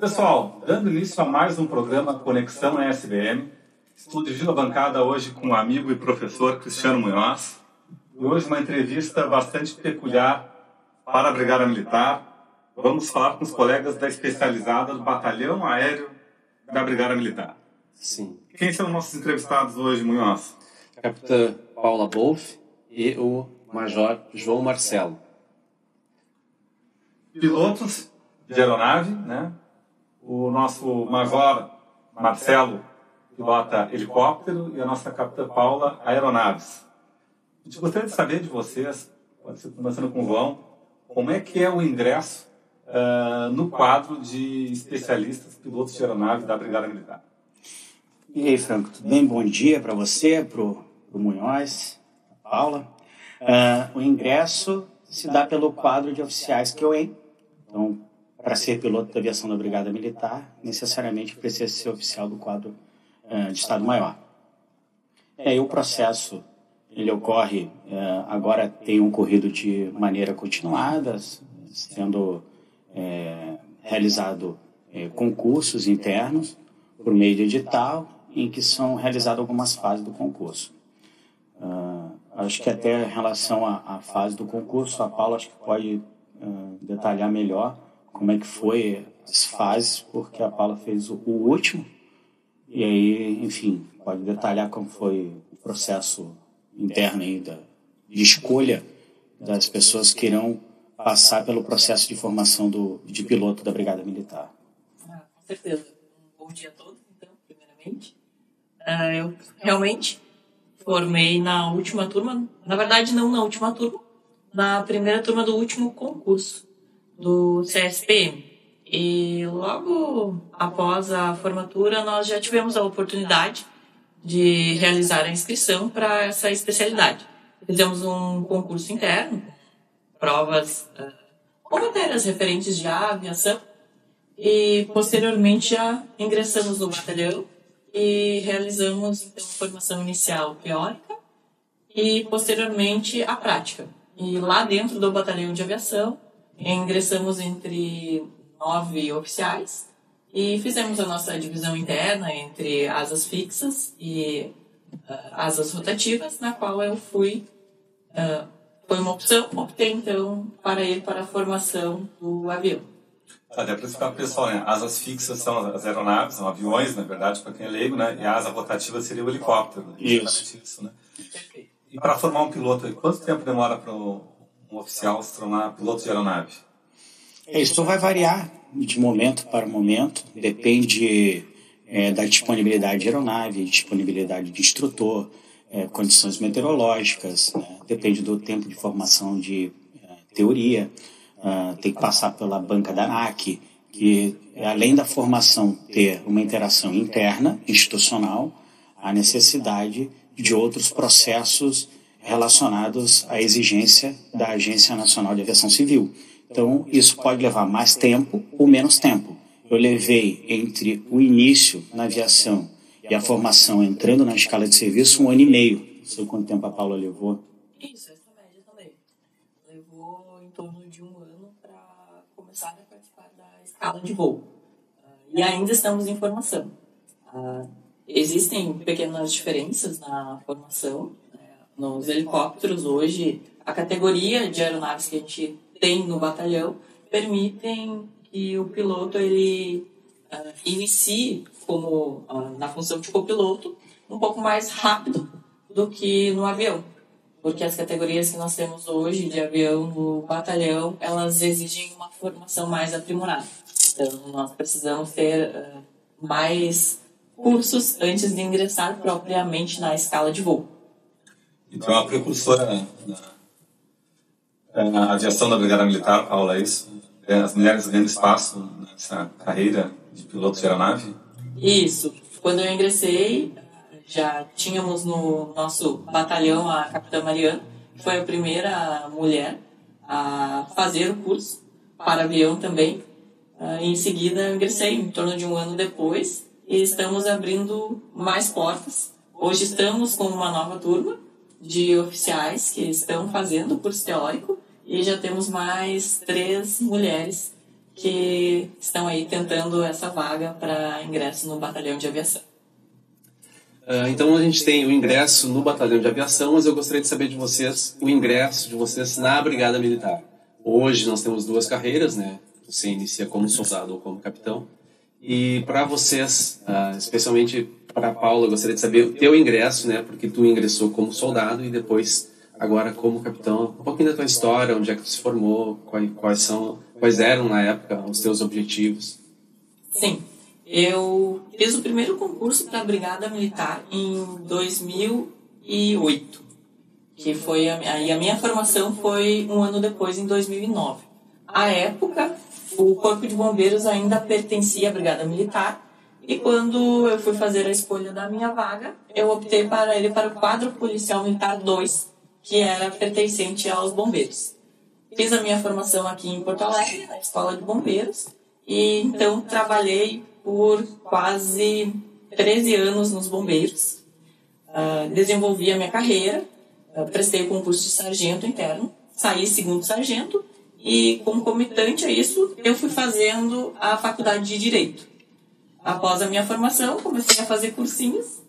Pessoal, dando início a mais um programa Conexão SBM, estou dividindo a bancada hoje com o amigo e professor Cristiano Munhoz. E hoje uma entrevista bastante peculiar para a Brigada Militar. Vamos falar com os colegas da especializada do Batalhão Aéreo da Brigada Militar. Sim. Quem são nossos entrevistados hoje, Munhoz? A capitã Paula Wolff e o Major João Marcelo. Pilotos de aeronave, né? O nosso Major Marcelo pilota helicóptero e a nossa capitã Paula aeronaves. A gente gostaria de saber de vocês, pode ser começando com o João, como é que é o ingresso no quadro de especialistas pilotos de aeronave da Brigada Militar. E aí, Franco, tudo bem? Bom dia para você, para o Munhoz, a Paula. O ingresso se dá pelo quadro de oficiais que eu em. Então, para ser piloto da aviação da Brigada Militar, necessariamente precisa ser oficial do quadro de Estado-Maior. E aí o processo, ele ocorre, agora tem ocorrido de maneira continuada, sendo realizado concursos internos por meio de edital, em que são realizadas algumas fases do concurso. Acho que até em relação à fase do concurso, a Paula acho que pode detalhar melhor como é que foi as fases, porque a Paula fez o último, e aí, enfim, pode detalhar como foi o processo interno aí de escolha das pessoas que irão passar pelo processo de formação de piloto da Brigada Militar. Com certeza. Bom dia a todos, então, primeiramente. Eu realmente formei na última turma, na verdade não na última turma, na primeira turma do último concurso do CSPM. E logo após a formatura, nós já tivemos a oportunidade de realizar a inscrição para essa especialidade. Fizemos um concurso interno, provas com matérias referentes de aviação, e posteriormente já ingressamos no batalhão e realizamos então formação inicial teórica e posteriormente a prática. E lá dentro do batalhão de aviação, ingressamos entre 9 oficiais e fizemos a nossa divisão interna entre asas fixas e asas rotativas, na qual eu fui, foi uma opção, optei então para ir para a formação do avião. Até para explicar para o pessoal, né? Asas fixas são as aeronaves, são aviões, na verdade, para quem é leigo, né? E a asa rotativa seria o helicóptero. Né? Isso, né? E para formar um piloto, quanto tempo demora para um oficial se tornar piloto de aeronave? Isso vai variar de momento para momento, depende da disponibilidade de aeronave, disponibilidade de instrutor, condições meteorológicas, né? Depende do tempo de formação de teoria, tem que passar pela banca da ANAC, que além da formação ter uma interação interna, institucional, há necessidade de outros processos relacionados à exigência da Agência Nacional de Aviação Civil. Então, isso pode levar mais tempo ou menos tempo. Eu levei entre o início na aviação e a formação entrando na escala de serviço 1 ano e meio. Não sei quanto tempo a Paula levou. Isso, essa média também. Levou em torno de 1 ano para começar a participar da escala de voo. E ainda estamos em formação. Existem pequenas diferenças na formação. Nos helicópteros, hoje, a categoria de aeronaves que a gente tem no batalhão permitem que o piloto ele inicie como na função de copiloto um pouco mais rápido do que no avião, porque as categorias que nós temos hoje de avião no batalhão, elas exigem uma formação mais aprimorada. Então nós precisamos ter mais cursos antes de ingressar propriamente na escala de voo. Então a precursora na aviação da Brigada Militar, Paula, é isso? As mulheres ganhando espaço nessa carreira de piloto de aeronave? Isso. Quando eu ingressei, já tínhamos no nosso batalhão a capitã Mariana, que foi a primeira mulher a fazer o curso para avião também. Em seguida, eu ingressei em torno de 1 ano depois e estamos abrindo mais portas. Hoje estamos com uma nova turma de oficiais que estão fazendo o curso teórico e já temos mais 3 mulheres que estão aí tentando essa vaga para ingresso no Batalhão de Aviação. Então a gente tem o ingresso no Batalhão de Aviação, mas eu gostaria de saber de vocês o ingresso de vocês na Brigada Militar. Hoje nós temos 2 carreiras, né? Você inicia como soldado ou como capitão. E para vocês, especialmente para a Paula, eu gostaria de saber o teu ingresso, né? Porque tu ingressou como soldado e depois agora como capitão. Um pouquinho da tua história, onde é que tu se formou, quais eram na época os teus objetivos. Sim. Eu fiz o primeiro concurso para a Brigada Militar em 2008, que foi a minha formação foi um ano depois, em 2009. À época, o Corpo de Bombeiros ainda pertencia à Brigada Militar, e quando eu fui fazer a escolha da minha vaga, eu optei para o quadro policial militar 2, que era pertencente aos bombeiros. Fiz a minha formação aqui em Porto Alegre, na Escola de Bombeiros, e então trabalhei por quase 13 anos nos bombeiros. Desenvolvi a minha carreira, prestei o concurso de sargento interno, saí segundo sargento e, concomitante a isso, eu fui fazendo a faculdade de Direito. Após a minha formação, comecei a fazer cursinhos,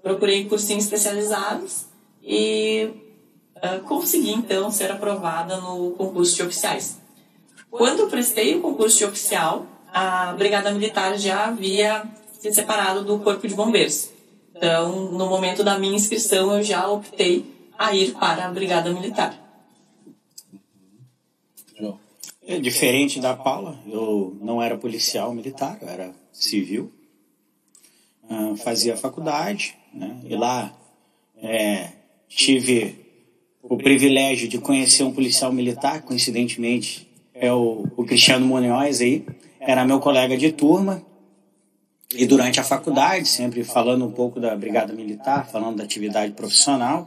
procurei cursinhos especializados e consegui, então, ser aprovada no concurso de oficiais. Quando eu prestei o concurso de oficial, a Brigada Militar já havia se separado do Corpo de Bombeiros. Então, no momento da minha inscrição, eu já optei a ir para a Brigada Militar. É diferente da Paula, eu não era policial militar, eu era civil. Fazia faculdade, né? E lá tive o privilégio de conhecer um policial militar, coincidentemente, é o Cristiano Munhoz aí. Era meu colega de turma, e durante a faculdade, sempre falando um pouco da Brigada Militar, falando da atividade profissional,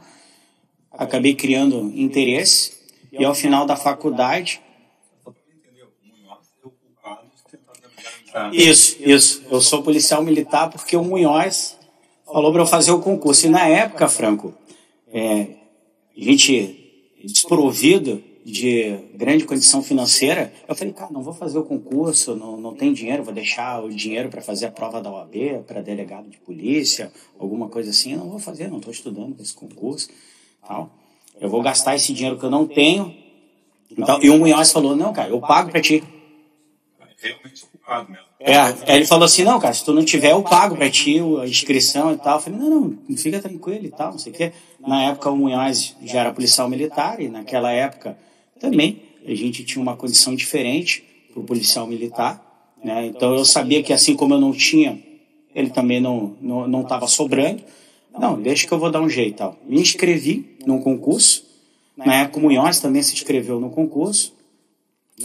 acabei criando interesse, e ao final da faculdade... Isso, eu sou policial militar porque o Munhoz falou para eu fazer o concurso, e na época, Franco, a gente desprovido de grande condição financeira, eu falei, cara, não vou fazer o concurso, não tenho dinheiro, vou deixar o dinheiro para fazer a prova da OAB, para delegado de polícia, alguma coisa assim, eu não vou fazer, não estou estudando para esse concurso, tal. Eu vou gastar esse dinheiro que eu não tenho. Então, e o Munhoz falou, não, cara, eu pago para ti. Realmente ocupado mesmo. Ele falou assim, não, cara, se tu não tiver, eu pago pra ti a inscrição e tal. Eu falei, não, fica tranquilo e tal, não sei o quê. Na época o Munhoz já era policial militar, e naquela época também a gente tinha uma condição diferente pro policial militar, né? Então eu sabia que assim como eu não tinha, ele também não estava sobrando. Não, deixa que eu vou dar um jeito e tal. Me inscrevi num concurso. Na época o Munhoz também se inscreveu no concurso.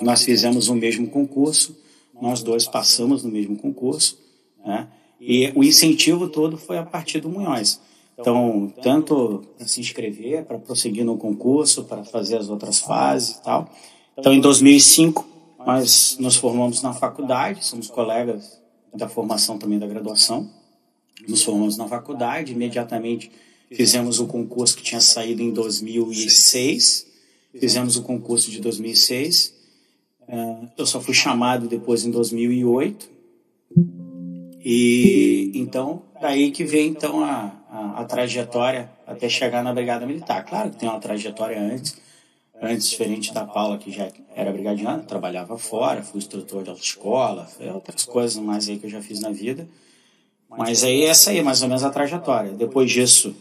Nós fizemos o mesmo concurso. Nós dois passamos no mesmo concurso, né? E o incentivo todo foi a partir do Munhoz. Então, tanto para se inscrever, para prosseguir no concurso, para fazer as outras fases e tal. Então, em 2005, nós nos formamos na faculdade, somos colegas da formação também da graduação. Nos formamos na faculdade, imediatamente fizemos o concurso que tinha saído em 2006, fizemos o concurso de 2006. Eu só fui chamado depois em 2008, e então daí que veio então a trajetória até chegar na Brigada Militar. Claro que tem uma trajetória antes diferente da Paula, que já era brigadiana, trabalhava fora, fui instrutor de autoescola, outras coisas mais aí que eu já fiz na vida, mas aí essa aí é mais ou menos a trajetória. Depois disso,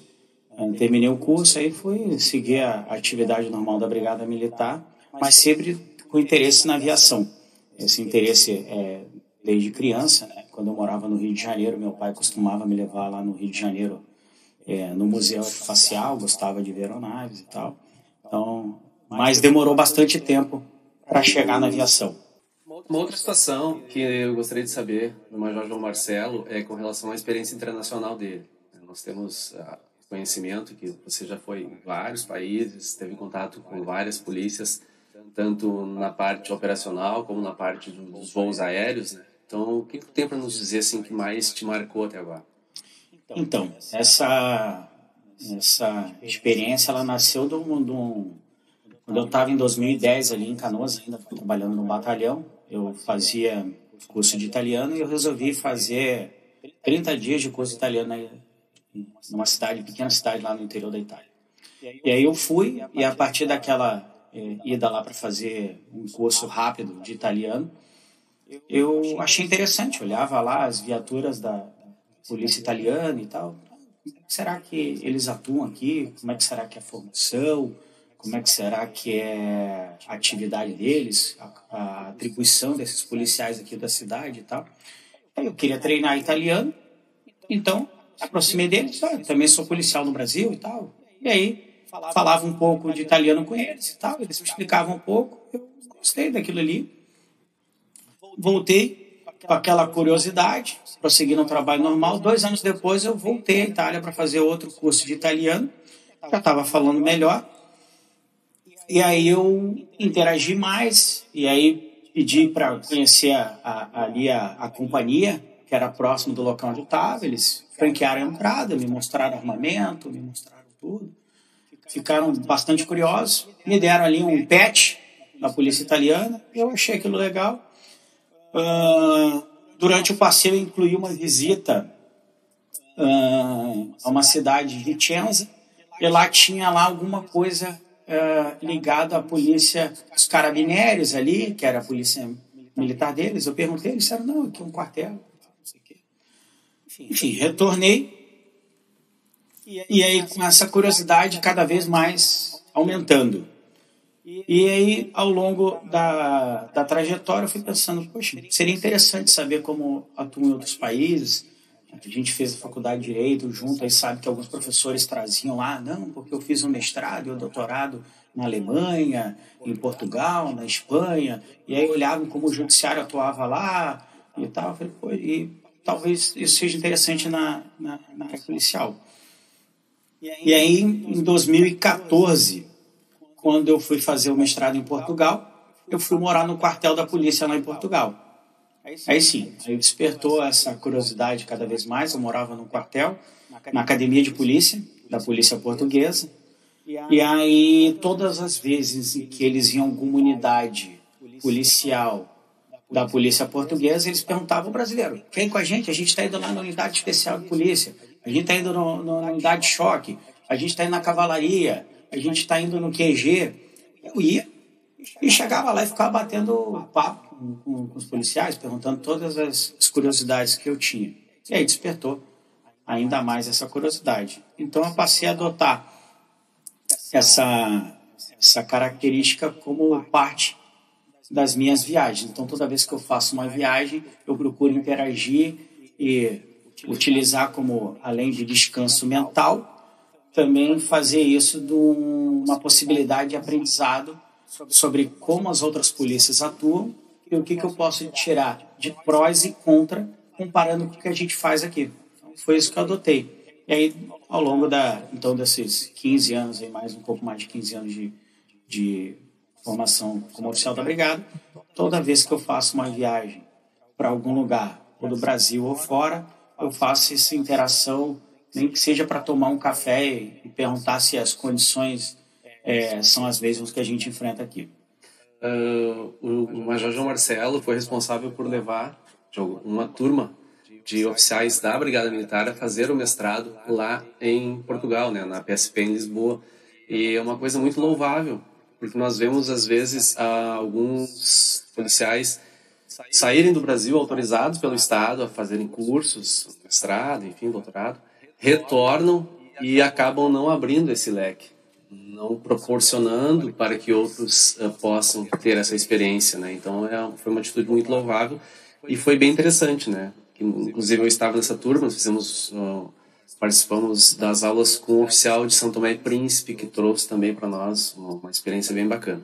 terminei o curso, aí fui seguir a atividade normal da Brigada Militar, mas sempre com interesse na aviação. Esse interesse desde criança, né? Quando eu morava no Rio de Janeiro, meu pai costumava me levar lá no Rio de Janeiro, no Museu Aeroespacial, gostava de ver aeronaves e tal. Então, mas demorou bastante tempo para chegar na aviação. Uma outra situação que eu gostaria de saber do Major João Marcelo é com relação à experiência internacional dele. Nós temos conhecimento que você já foi em vários países, teve contato com várias polícias, tanto na parte operacional como na parte dos voos aéreos, né? Então, o que tu tem para nos dizer assim que mais te marcou até agora? Então, essa experiência ela nasceu quando eu estava em 2010 ali em Canoas, ainda trabalhando no batalhão. eu fazia curso de italiano e eu resolvi fazer 30 dias de curso de italiano numa pequena cidade lá no interior da Itália. E aí eu fui, e a partir daquela ida lá para fazer um curso rápido de italiano, eu achei interessante, olhava lá as viaturas da polícia italiana e tal. Como será que eles atuam aqui? Como é que será que é a formação? Como é que será que é a atividade deles? A atribuição desses policiais aqui da cidade e tal. Aí eu queria treinar italiano, então aproximei deles. Também sou policial no Brasil e tal. E aí falava um pouco de italiano com eles e tal. Eles me explicavam um pouco. Eu gostei daquilo ali. Voltei com aquela curiosidade, prossegui no trabalho normal. 2 anos depois eu voltei à Itália para fazer outro curso de italiano. Já estava falando melhor. E aí eu interagi mais, e aí pedi para conhecer ali a companhia, que era próximo do local onde eu estava. Eles franquearam a entrada, me mostraram armamento, me mostraram tudo. Ficaram bastante curiosos, me deram ali um patch da polícia italiana, eu achei aquilo legal. Durante o passeio eu incluí uma visita a uma cidade de Vicenza, e lá tinha alguma coisa ligada à polícia, os carabineiros ali, que era a polícia militar deles. Eu perguntei, eles disseram, não, aqui é um quartel, não sei o quê. Enfim, retornei, e aí com essa curiosidade cada vez mais aumentando. E aí, ao longo da trajetória, eu fui pensando, poxa, seria interessante saber como atuam em outros países. A gente fez a faculdade de Direito junto, aí sabe que alguns professores traziam lá, não, porque eu fiz um mestrado e um doutorado na Alemanha, em Portugal, na Espanha, e aí olhavam como o judiciário atuava lá e tal. Eu falei, pô, e talvez isso seja interessante na área policial. E aí, em 2014, quando eu fui fazer o mestrado em Portugal, eu fui morar no quartel da polícia lá em Portugal. Aí sim, aí despertou essa curiosidade cada vez mais. Eu morava no quartel, na academia de polícia, da polícia portuguesa. E aí, todas as vezes em que eles iam a alguma unidade policial da polícia portuguesa, eles perguntavam ao brasileiro, vem com a gente está indo lá na unidade especial de polícia, a gente está indo na unidade de choque, a gente está indo na cavalaria, a gente está indo no QG. Eu ia e chegava lá e ficava batendo papo com os policiais, perguntando todas as curiosidades que eu tinha. E aí despertou ainda mais essa curiosidade. Então eu passei a adotar essa característica como parte das minhas viagens. Então toda vez que eu faço uma viagem, eu procuro interagir e utilizar como, além de descanso mental, também fazer isso de uma possibilidade de aprendizado sobre como as outras polícias atuam e o que eu posso tirar de prós e contra comparando com o que a gente faz aqui. Então, foi isso que eu adotei. E aí, ao longo desses 15 anos, mais um pouco mais de 15 anos de formação como oficial da Brigada, toda vez que eu faço uma viagem para algum lugar, ou do Brasil ou fora, eu faço essa interação, nem que seja para tomar um café e perguntar se as condições são as mesmas que a gente enfrenta aqui. O Major João Marcelo foi responsável por levar uma turma de oficiais da Brigada Militar a fazer o mestrado lá em Portugal, né, na PSP em Lisboa. E é uma coisa muito louvável, porque nós vemos às vezes alguns policiais saírem do Brasil autorizados pelo Estado a fazerem cursos, mestrado, enfim, doutorado, retornam e acabam não abrindo esse leque, não proporcionando para que outros possam ter essa experiência, né? Então foi uma atitude muito louvável e foi bem interessante, né? Inclusive eu estava nessa turma, participamos das aulas com o oficial de São Tomé e Príncipe, que trouxe também para nós uma experiência bem bacana.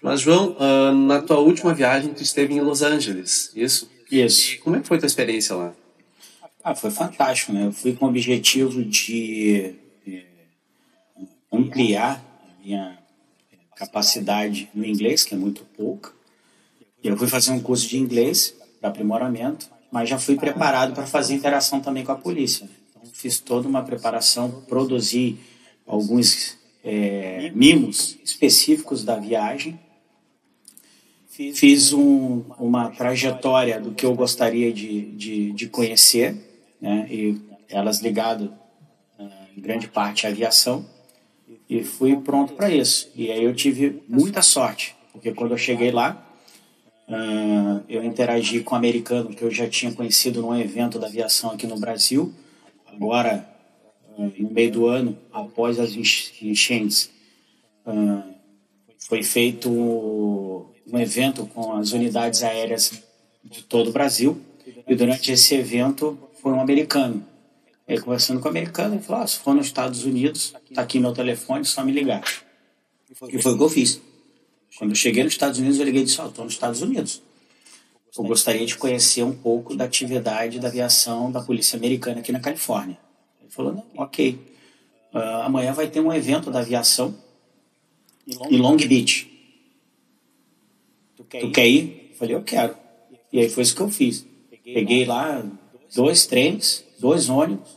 Mas, João, na tua última viagem, tu esteve em Los Angeles, isso? Isso. E como é que foi a tua experiência lá? Foi fantástico, né? Eu fui com o objetivo de ampliar a minha capacidade no inglês, que é muito pouca. Eu fui fazer um curso de inglês para aprimoramento, mas já fui preparado para fazer interação também com a polícia. Então, fiz toda uma preparação, produzi alguns mimos específicos da viagem. fiz uma trajetória do que eu gostaria de conhecer, né? E elas ligado em grande parte à aviação, e fui pronto para isso. E aí eu tive muita sorte, porque quando eu cheguei lá, eu interagi com um americano que eu já tinha conhecido num evento da aviação aqui no Brasil. Agora, no meio do ano, após as enchentes, foi feito um evento com as unidades aéreas de todo o Brasil, e durante esse evento foi um americano. Aí, conversando com o americano, ele falou: se for nos Estados Unidos, está aqui meu telefone, só me ligar. E foi o que eu fiz. Quando eu cheguei nos Estados Unidos, eu liguei e disse: estou nos Estados Unidos. Eu gostaria de conhecer um pouco da atividade da aviação da Polícia Americana aqui na Califórnia. Ele falou: não, ok. Amanhã vai ter um evento da aviação em Long Beach. Tu quer ir? Eu falei: eu quero. E aí foi isso que eu fiz. Peguei lá 2 trens, 2 ônibus,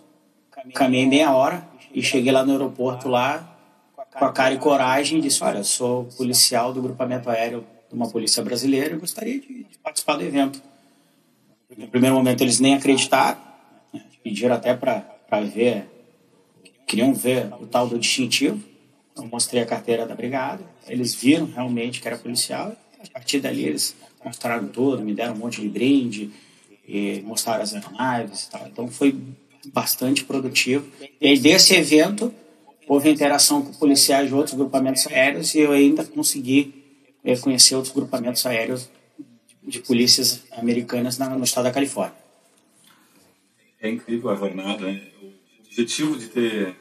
caminhei meia hora e cheguei lá no aeroporto lá com a cara e coragem e disse: olha, eu sou policial do grupamento aéreo de uma polícia brasileira e gostaria de participar do evento. No primeiro momento eles nem acreditaram, né? Pediram até para ver, queriam ver o tal do distintivo. Eu mostrei a carteira da brigada, eles viram realmente que era policial, e a partir dali eles mostraram tudo, me deram um monte de brinde, e mostraram as aeronaves e tal. Então foi bastante produtivo. E aí desse evento houve interação com policiais de outros grupamentos aéreos e eu ainda consegui conhecer outros grupamentos aéreos de polícias americanas no estado da Califórnia. É incrível a jornada, né? O objetivo de ter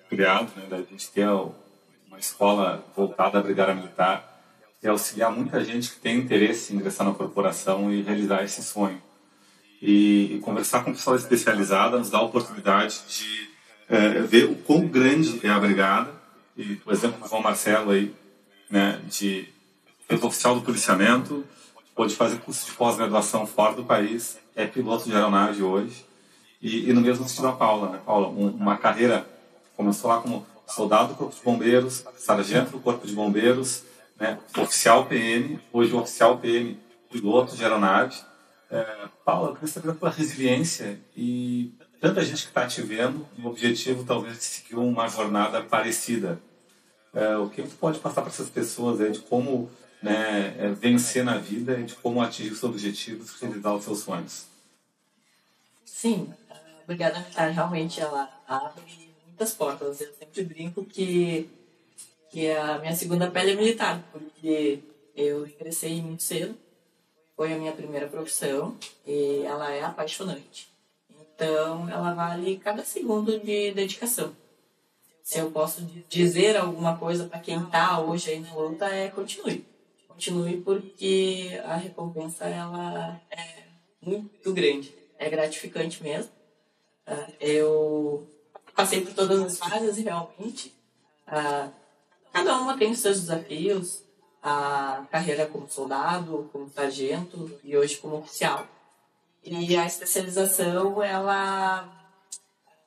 criado, né, da gente ter uma escola voltada à brigada militar é auxiliar muita gente que tem interesse em ingressar na corporação e realizar esse sonho. E conversar com pessoas especializadas nos dá a oportunidade de ver o quão grande é a brigada. E o exemplo do João Marcelo aí, né, de oficial do policiamento, pode fazer curso de pós-graduação fora do país, é piloto de aeronave hoje. E no mesmo sentido a Paula, né? Paula, uma carreira, começou lá como soldado do Corpo de Bombeiros, sargento do Corpo de Bombeiros, né, oficial PM, hoje oficial PM, piloto de aeronave. Paula, eu queria saber da tua resiliência e tanta gente que está te vendo, o objetivo talvez de seguir uma jornada parecida. O que você pode passar para essas pessoas de como, né, vencer na vida e de como atingir os seus objetivos e realizar os seus sonhos? Sim, a Brigada Militar realmente ela abre muitas portas. Eu sempre brinco que a minha segunda pele é militar, porque eu ingressei muito cedo, foi a minha primeira profissão e ela é apaixonante. Então, ela vale cada segundo de dedicação. Se eu posso dizer alguma coisa para quem está hoje aí na luta, continue. Continue porque a recompensa ela é muito grande. É gratificante mesmo. Eu passei por todas as fases realmente. Cada uma tem os seus desafios. A carreira como soldado, como sargento e hoje como oficial. E a especialização, ela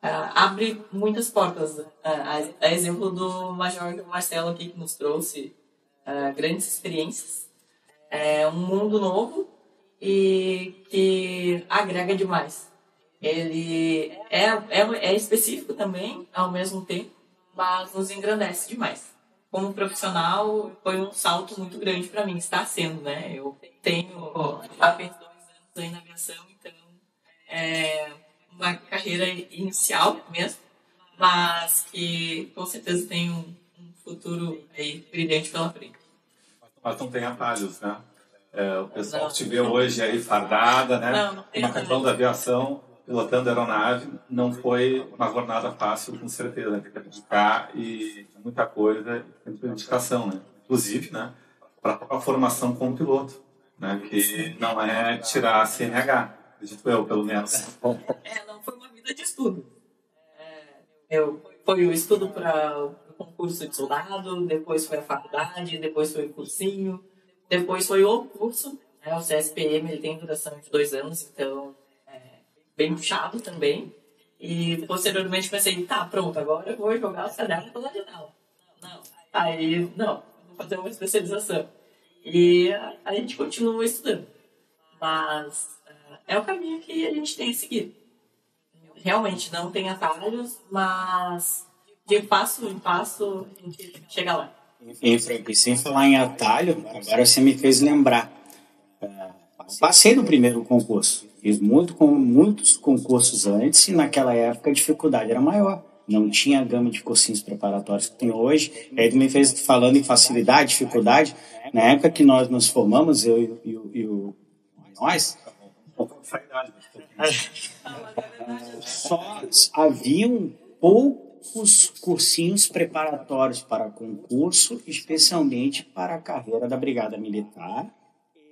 abre muitas portas. A exemplo do Major Marcelo aqui, que nos trouxe grandes experiências. É um mundo novo e que agrega demais. Ele é específico também, ao mesmo tempo, mas nos engrandece demais. Como profissional, foi um salto muito grande para mim, está sendo, né? Eu já fiz 2 anos aí na aviação, então é uma carreira inicial mesmo, mas que com certeza tem um futuro aí brilhante pela frente. Mas não tem atalhos, né? O pessoal que te vê hoje aí fardada, né? Não tem macacão da aviação, pilotando aeronave, não foi uma jornada fácil, com certeza. Tem que dedicar e muita coisa, tem dedicação, né? Inclusive, né? Para a formação como piloto, né? Que não é tirar a CNH, acredito eu, pelo menos. Não foi uma vida de estudo. Foi o estudo para o concurso de soldado, depois foi a faculdade, depois foi o cursinho, depois foi o curso, né? O CSPM ele tem duração de 2 anos, então bem puxado também. E posteriormente pensei, tá, pronto, agora eu vou jogar o caderno pela janela. Não, vou fazer uma especialização. E a gente continua estudando. Mas é o caminho que a gente tem que seguir. Realmente não tem atalhos, mas de passo em passo a gente chega lá. E, Frank, sem falar em atalho, agora você me fez lembrar. Passei no primeiro concurso. Fiz muitos concursos antes e naquela época a dificuldade era maior. Não tinha a gama de cursinhos preparatórios que tem hoje. Aí tu me fez falando em facilidade, dificuldade. Na época que nós nos formamos, eu e o nós, só haviam poucos cursinhos preparatórios para concurso, especialmente para a carreira da Brigada Militar,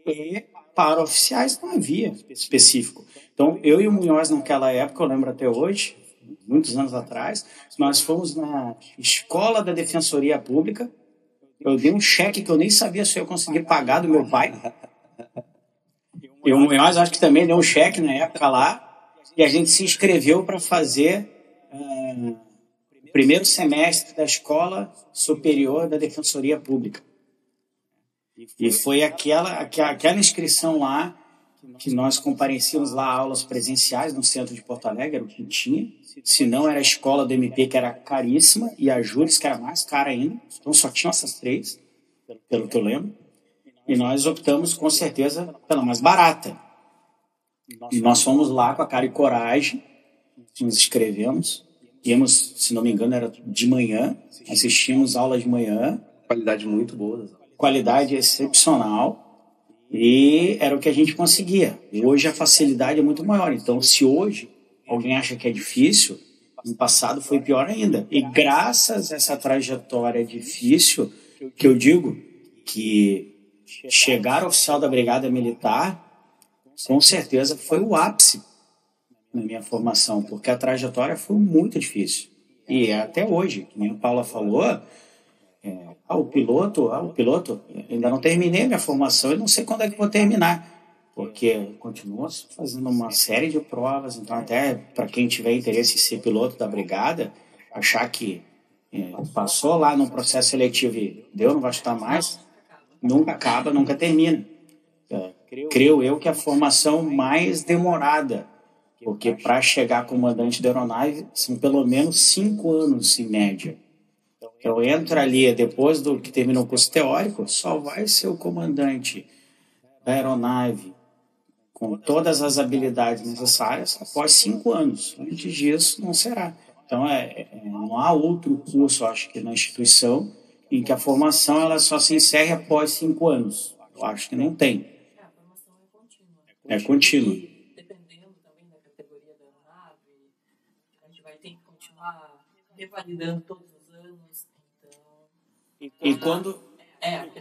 e para oficiais não havia específico. Então, eu e o Munhoz, naquela época, eu lembro até hoje, muitos anos atrás, nós fomos na Escola da Defensoria Pública. Eu dei um cheque que eu nem sabia se eu conseguia pagar do meu pai. E o Munhoz, acho que também deu um cheque na época lá, e a gente se inscreveu para fazer o primeiro semestre da Escola Superior da Defensoria Pública. E foi aquela inscrição lá que nós comparecíamos lá a aulas presenciais no centro de Porto Alegre, era o que tinha. Se não, era a escola do MP, que era caríssima, e a Júris, que era mais cara ainda. Então só tinham essas três, pelo que eu lembro. E nós optamos, com certeza, pela mais barata. E nós fomos lá com a cara e coragem, nos inscrevemos. Íamos, se não me engano, era de manhã, assistimos aulas de manhã. Qualidade muito boa. Qualidade excepcional, e era o que a gente conseguia. Hoje a facilidade é muito maior. Então, se hoje alguém acha que é difícil, no passado foi pior ainda. E graças a essa trajetória difícil, que eu digo que chegar oficial da Brigada Militar, com certeza foi o ápice na minha formação, porque a trajetória foi muito difícil. E é até hoje, como a Paula falou, o piloto, ainda não terminei a minha formação e não sei quando é que vou terminar, porque continuo fazendo uma série de provas. Então, até para quem tiver interesse em ser piloto da Brigada, achar que passou lá num processo seletivo e deu, não vai estudar mais, nunca acaba, nunca termina. Creio eu que a formação mais demorada, porque para chegar a comandante da aeronave são pelo menos 5 anos em média. Então, entra ali, depois do que terminou o curso teórico, só vai ser o comandante da aeronave com todas as habilidades necessárias após 5 anos. Antes disso, não será. Então, não há outro curso, acho que na instituição, em que a formação ela só se encerre após 5 anos. Eu acho que não tem. A formação é contínua. É contínua. E dependendo também da categoria da aeronave, a gente vai ter que continuar revalidando todos os anos.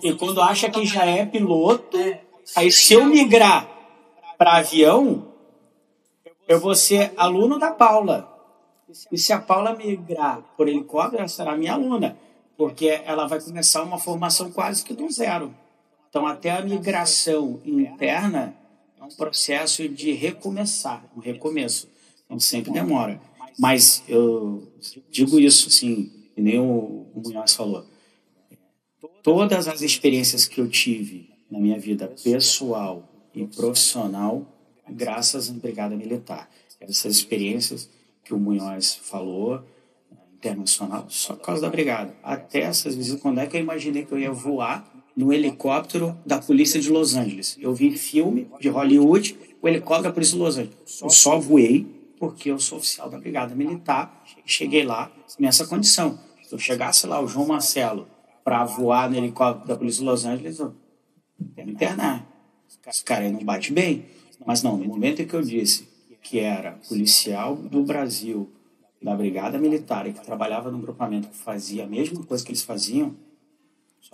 E quando acha que já é piloto, aí se eu migrar para avião, eu vou ser aluno da Paula. E se a Paula migrar por helicóptero, ela será minha aluna, porque ela vai começar uma formação quase que do zero. Então, até a migração interna é um processo de recomeçar, um recomeço. Então, sempre demora. Mas eu digo isso, assim, que nem o Munhoz falou. Todas as experiências que eu tive na minha vida pessoal e profissional, graças à Brigada Militar. Essas experiências que o Munhoz falou, internacional, só por causa da Brigada. Até essas visitas, quando é que eu imaginei que eu ia voar no helicóptero da Polícia de Los Angeles? Eu vi filme de Hollywood, o helicóptero da Polícia de Los Angeles. Eu só voei porque eu sou oficial da Brigada Militar e cheguei lá nessa condição. Se eu chegasse lá, o João Marcelo, para voar no helicóptero da Polícia de Los Angeles, eu ia me internar. Esse cara não bate bem. Mas não, no momento em que eu disse que era policial do Brasil, da Brigada Militar, e que trabalhava num grupamento que fazia a mesma coisa que eles faziam,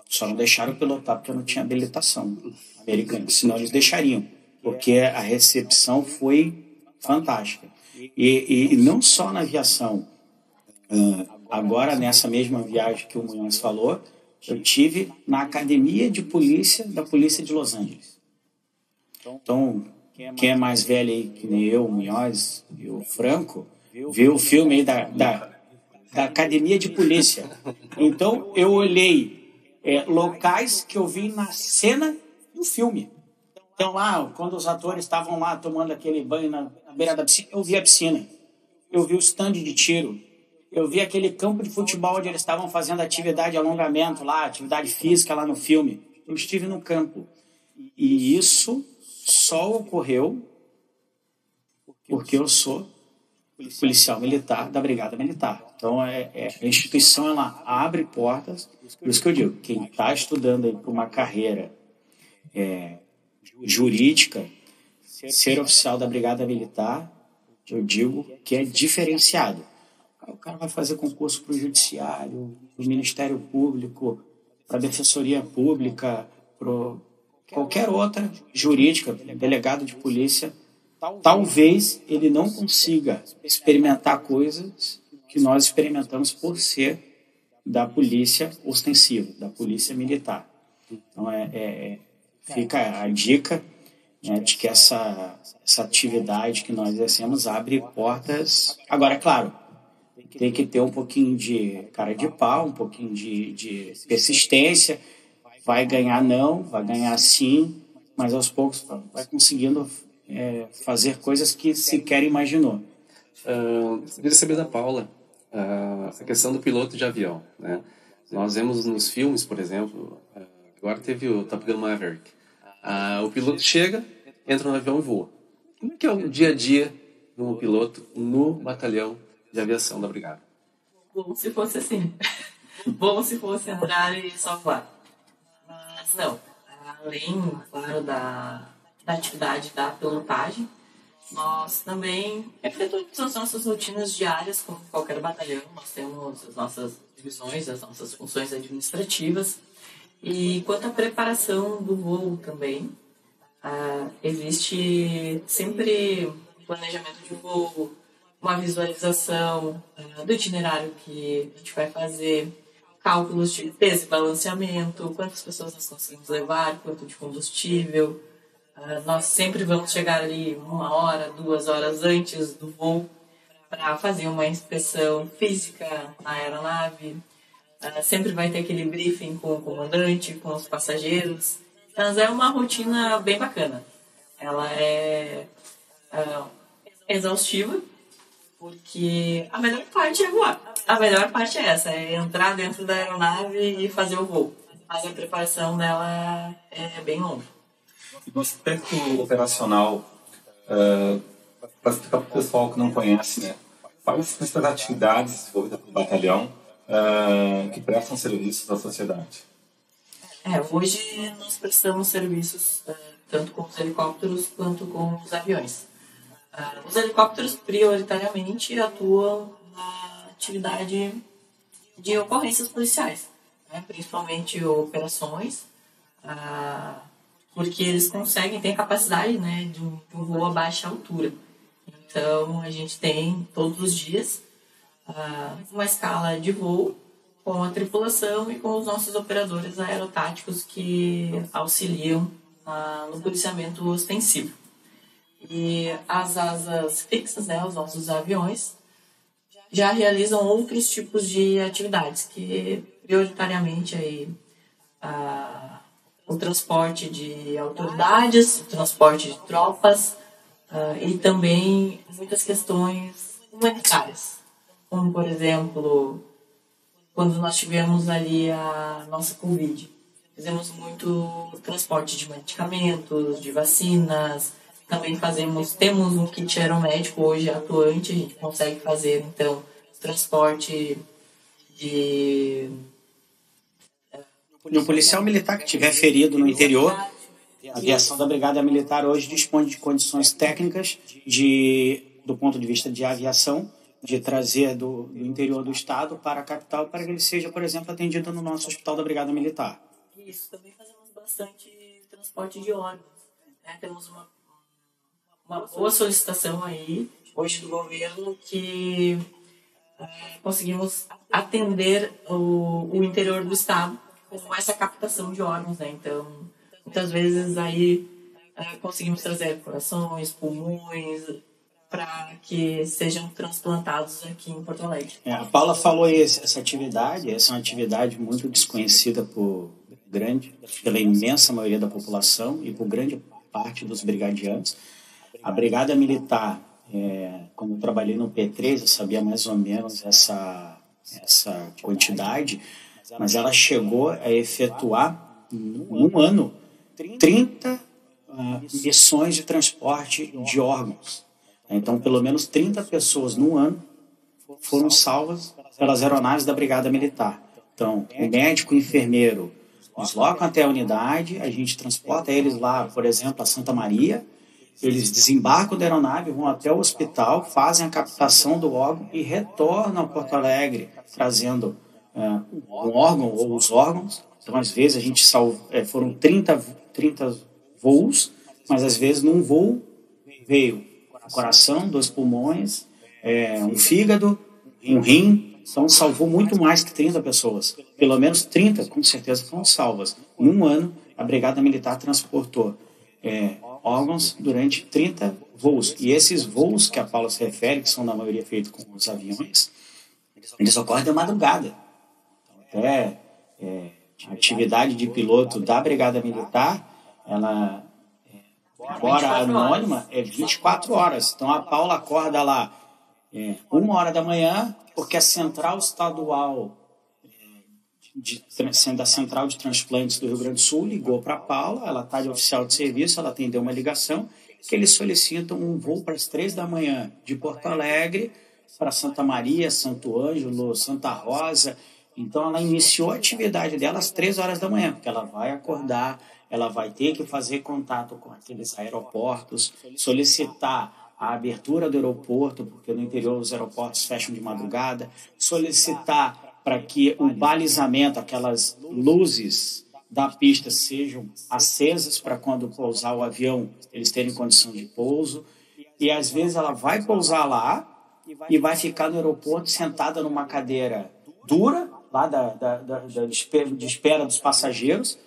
só não deixaram eu pilotar porque eu não tinha habilitação americana, senão eles deixariam, porque a recepção foi fantástica. E não só na aviação. Agora, nessa mesma viagem que o Munhoz falou, eu tive na Academia de Polícia da Polícia de Los Angeles. Então, quem é mais velho aí, que nem eu, o Munhoz e o Franco, viu o filme aí da Academia de Polícia. Então, eu olhei locais que eu vi na cena do filme. Então, lá, quando os atores estavam lá tomando aquele banho na beira da piscina, eu vi a piscina. Eu vi o stand de tiro. Eu vi aquele campo de futebol onde eles estavam fazendo atividade de alongamento lá, atividade física lá no filme. Eu estive no campo. E isso só ocorreu porque eu sou policial militar da Brigada Militar. Então, a instituição ela abre portas. Por isso que eu digo, quem está estudando aí para uma carreira jurídica, ser oficial da Brigada Militar, eu digo que é diferenciado. O cara vai fazer concurso para o Judiciário, para o Ministério Público, para a Defensoria Pública, para qualquer outra jurídica, delegado de polícia. Talvez ele não consiga experimentar coisas que nós experimentamos por ser da polícia ostensiva, da polícia militar. Então, fica a dica, né, de que essa atividade que nós exercemos abre portas. Agora, é claro, tem que ter um pouquinho de cara de pau, um pouquinho de persistência. Vai ganhar não, vai ganhar sim, mas aos poucos vai conseguindo fazer coisas que sequer imaginou. Queria saber da Paula a questão do piloto de avião, né? Nós vemos nos filmes, por exemplo, agora teve o Top Gun Maverick. O piloto chega, entra no avião e voa. Como é que é o dia a dia de um piloto no batalhão de aviação da Brigada? Bom se fosse assim. Bom se fosse entrar e só voar. Mas não. Além, claro, da atividade da pilotagem, nós também efetuamos as nossas rotinas diárias, como qualquer batalhão. Nós temos as nossas divisões, as nossas funções administrativas. E quanto à preparação do voo também, existe sempre um planejamento de voo, uma visualização do itinerário que a gente vai fazer, cálculos de peso e balanceamento, quantas pessoas nós conseguimos levar, quanto de combustível. Nós sempre vamos chegar ali 1 hora, 2 horas antes do voo para fazer uma inspeção física na aeronave. Sempre vai ter aquele briefing com o comandante, com os passageiros. Mas é uma rotina bem bacana. Ela é exaustiva, porque a melhor parte é voar. A melhor parte é essa, é entrar dentro da aeronave e fazer o voo. Mas a preparação dela é bem longa. E no aspecto operacional, para explicar para o pessoal que não conhece, né, quais são as atividades desenvolvidas pelo batalhão que prestam serviços à sociedade? Hoje nós prestamos serviços tanto com os helicópteros quanto com os aviões. Os helicópteros prioritariamente atuam na atividade de ocorrências policiais, né, principalmente operações, porque eles conseguem ter capacidade, né, de um voo a baixa altura. Então, a gente tem todos os dias uma escala de voo com a tripulação e com os nossos operadores aerotáticos que auxiliam no policiamento ostensivo. E as asas fixas, né, os nossos aviões, já realizam outros tipos de atividades, que prioritariamente aí, o transporte de autoridades, o transporte de tropas e também muitas questões humanitárias, como, por exemplo, quando nós tivemos ali a nossa Covid. Fizemos muito transporte de medicamentos, de vacinas, também temos um kit aeromédico hoje atuante, a gente consegue fazer, então, transporte de... Um policial militar que estiver ferido no interior, a aviação da Brigada Militar hoje dispõe de condições técnicas do ponto de vista de aviação, de trazer do interior do estado para a capital, para que ele seja, por exemplo, atendido no nosso Hospital da Brigada Militar. Isso, também fazemos bastante transporte de órgãos, né? Temos uma boa solicitação aí, hoje do governo, que conseguimos atender o interior do estado com essa captação de órgãos, né? Então, muitas vezes aí conseguimos trazer corações, pulmões, para que sejam transplantados aqui em Porto Alegre. A Paula falou essa atividade, essa é uma atividade muito desconhecida pela imensa maioria da população e por grande parte dos brigadianos. A Brigada Militar, quando eu trabalhei no P3, eu sabia mais ou menos essa quantidade, mas ela chegou a efetuar, num ano, 30 missões de transporte de órgãos. Então, pelo menos 30 pessoas no ano foram salvas pelas aeronaves da Brigada Militar. Então, o médico e o enfermeiro deslocam até a unidade, a gente transporta eles lá, por exemplo, a Santa Maria, eles desembarcam da aeronave, vão até o hospital, fazem a captação do órgão e retornam a Porto Alegre, trazendo um órgão ou os órgãos. Então, às vezes, a gente foram 30 voos, mas às vezes num voo veio um coração, 2 pulmões, um fígado, um rim. Então, salvou muito mais que 30 pessoas. Pelo menos 30, com certeza, foram salvas. Em um ano, a Brigada Militar transportou órgãos durante 30 voos. E esses voos que a Paula se refere, que são na maioria feitos com os aviões, eles ocorrem de madrugada. A atividade de piloto da Brigada Militar, ela, embora anônima, é 24 horas. Então, a Paula acorda lá 1h da manhã, porque a Central Estadual da Central de Transplantes do Rio Grande do Sul ligou para a Paula, ela está de oficial de serviço, ela atendeu uma ligação, que eles solicitam um voo para as 3 da manhã de Porto Alegre para Santa Maria, Santo Ângelo, Santa Rosa. Então, ela iniciou a atividade dela às 3 horas da manhã, porque ela vai acordar, ela vai ter que fazer contato com aqueles aeroportos, solicitar a abertura do aeroporto, porque no interior os aeroportos fecham de madrugada, solicitar para que o balizamento, aquelas luzes da pista sejam acesas para quando pousar o avião, eles terem condição de pouso. E às vezes ela vai pousar lá e vai ficar no aeroporto sentada numa cadeira dura, lá de espera dos passageiros.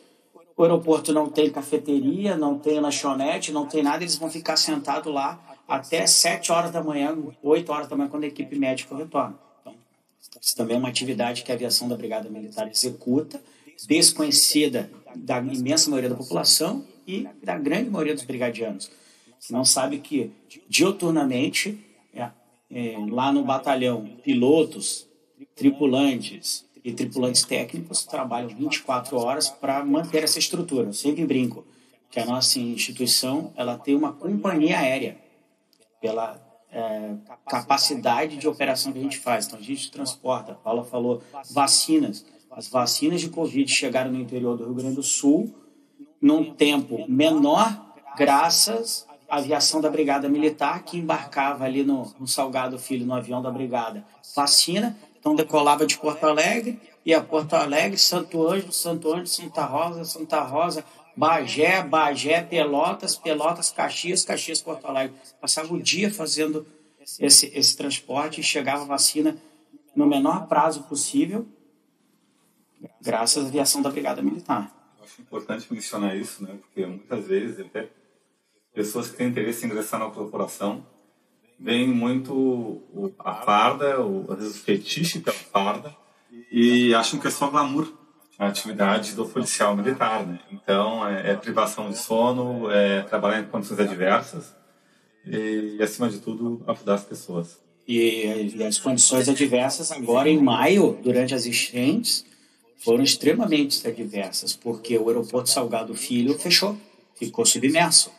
O aeroporto não tem cafeteria, não tem lanchonete, não tem nada, eles vão ficar sentados lá até 7 horas da manhã, 8 horas da manhã, quando a equipe médica retorna. Então, isso também é uma atividade que a aviação da Brigada Militar executa, desconhecida da imensa maioria da população e da grande maioria dos brigadianos, que não sabe que, diuturnamente, lá no batalhão, pilotos, tripulantes e tripulantes técnicos trabalham 24 horas para manter essa estrutura. Eu sempre brinco que a nossa instituição ela tem uma companhia aérea pela capacidade de operação que a gente faz. Então, a gente transporta, a Paula falou, vacinas. As vacinas de Covid chegaram no interior do Rio Grande do Sul num tempo menor, graças à aviação da Brigada Militar, que embarcava ali no Salgado Filho, no avião da Brigada. Vacina, então decolava de Porto Alegre, ia a Porto Alegre, Santo Ângelo, Santa Rosa, Bagé, Pelotas, Caxias, Porto Alegre. Passava o dia fazendo esse transporte e chegava a vacina no menor prazo possível, graças à aviação da Brigada Militar. Eu acho importante mencionar isso, né? Porque muitas vezes até pessoas que têm interesse em ingressar na corporação veem muito a farda, às vezes o fetiche pela farda, e acham que é só glamour a atividade do policial militar, né? Então, é privação de sono, é trabalhar em condições adversas e, acima de tudo, ajudar as pessoas. E as condições adversas, agora em maio, durante as enchentes, foram extremamente adversas, porque o aeroporto Salgado Filho fechou, ficou submerso.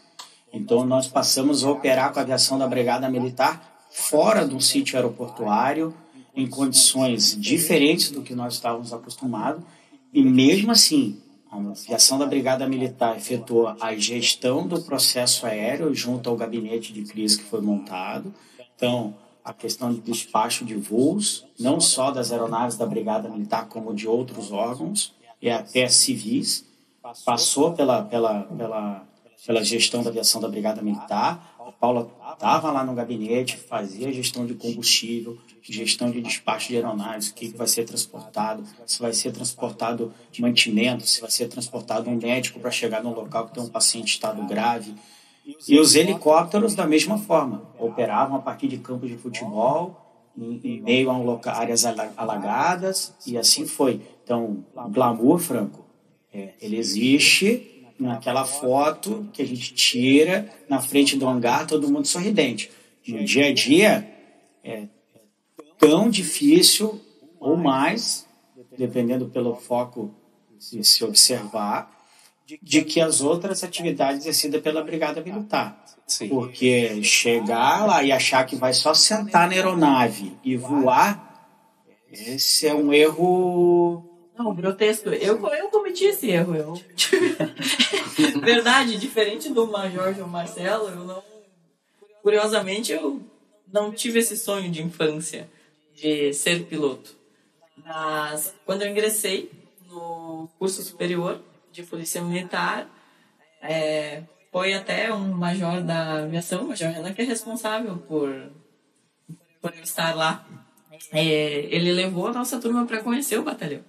Então, nós passamos a operar com a aviação da Brigada Militar fora do sítio aeroportuário, em condições diferentes do que nós estávamos acostumados. E mesmo assim, a aviação da Brigada Militar efetuou a gestão do processo aéreo junto ao gabinete de crise que foi montado. Então, a questão de despacho de voos, não só das aeronaves da Brigada Militar, como de outros órgãos, e até civis, passou pela gestão da aviação da Brigada Militar. A Paula estava lá no gabinete, fazia gestão de combustível, gestão de despacho de aeronaves, o que vai ser transportado, se vai ser transportado mantimento, se vai ser transportado um médico para chegar num local que tem um paciente em estado grave. E os helicópteros, da mesma forma, operavam a partir de campos de futebol, em meio a áreas alagadas, e assim foi. Então, o glamour, Franco, ele existe naquela foto que a gente tira na frente do hangar, todo mundo sorridente. No dia a dia, é tão difícil, ou mais, dependendo pelo foco de se observar, de que as outras atividades exercidas pela Brigada Militar. Sim. Porque chegar lá e achar que vai só sentar na aeronave e voar, esse é um erro... Não, grotesco. Eu cometi esse erro. Verdade, diferente do Major João Marcelo, curiosamente, eu não tive esse sonho de infância de ser piloto. Mas quando eu ingressei no curso superior de Polícia Militar, foi até um major da aviação, o Major Renan, que é responsável por eu estar lá. Ele levou a nossa turma para conhecer o batalhão.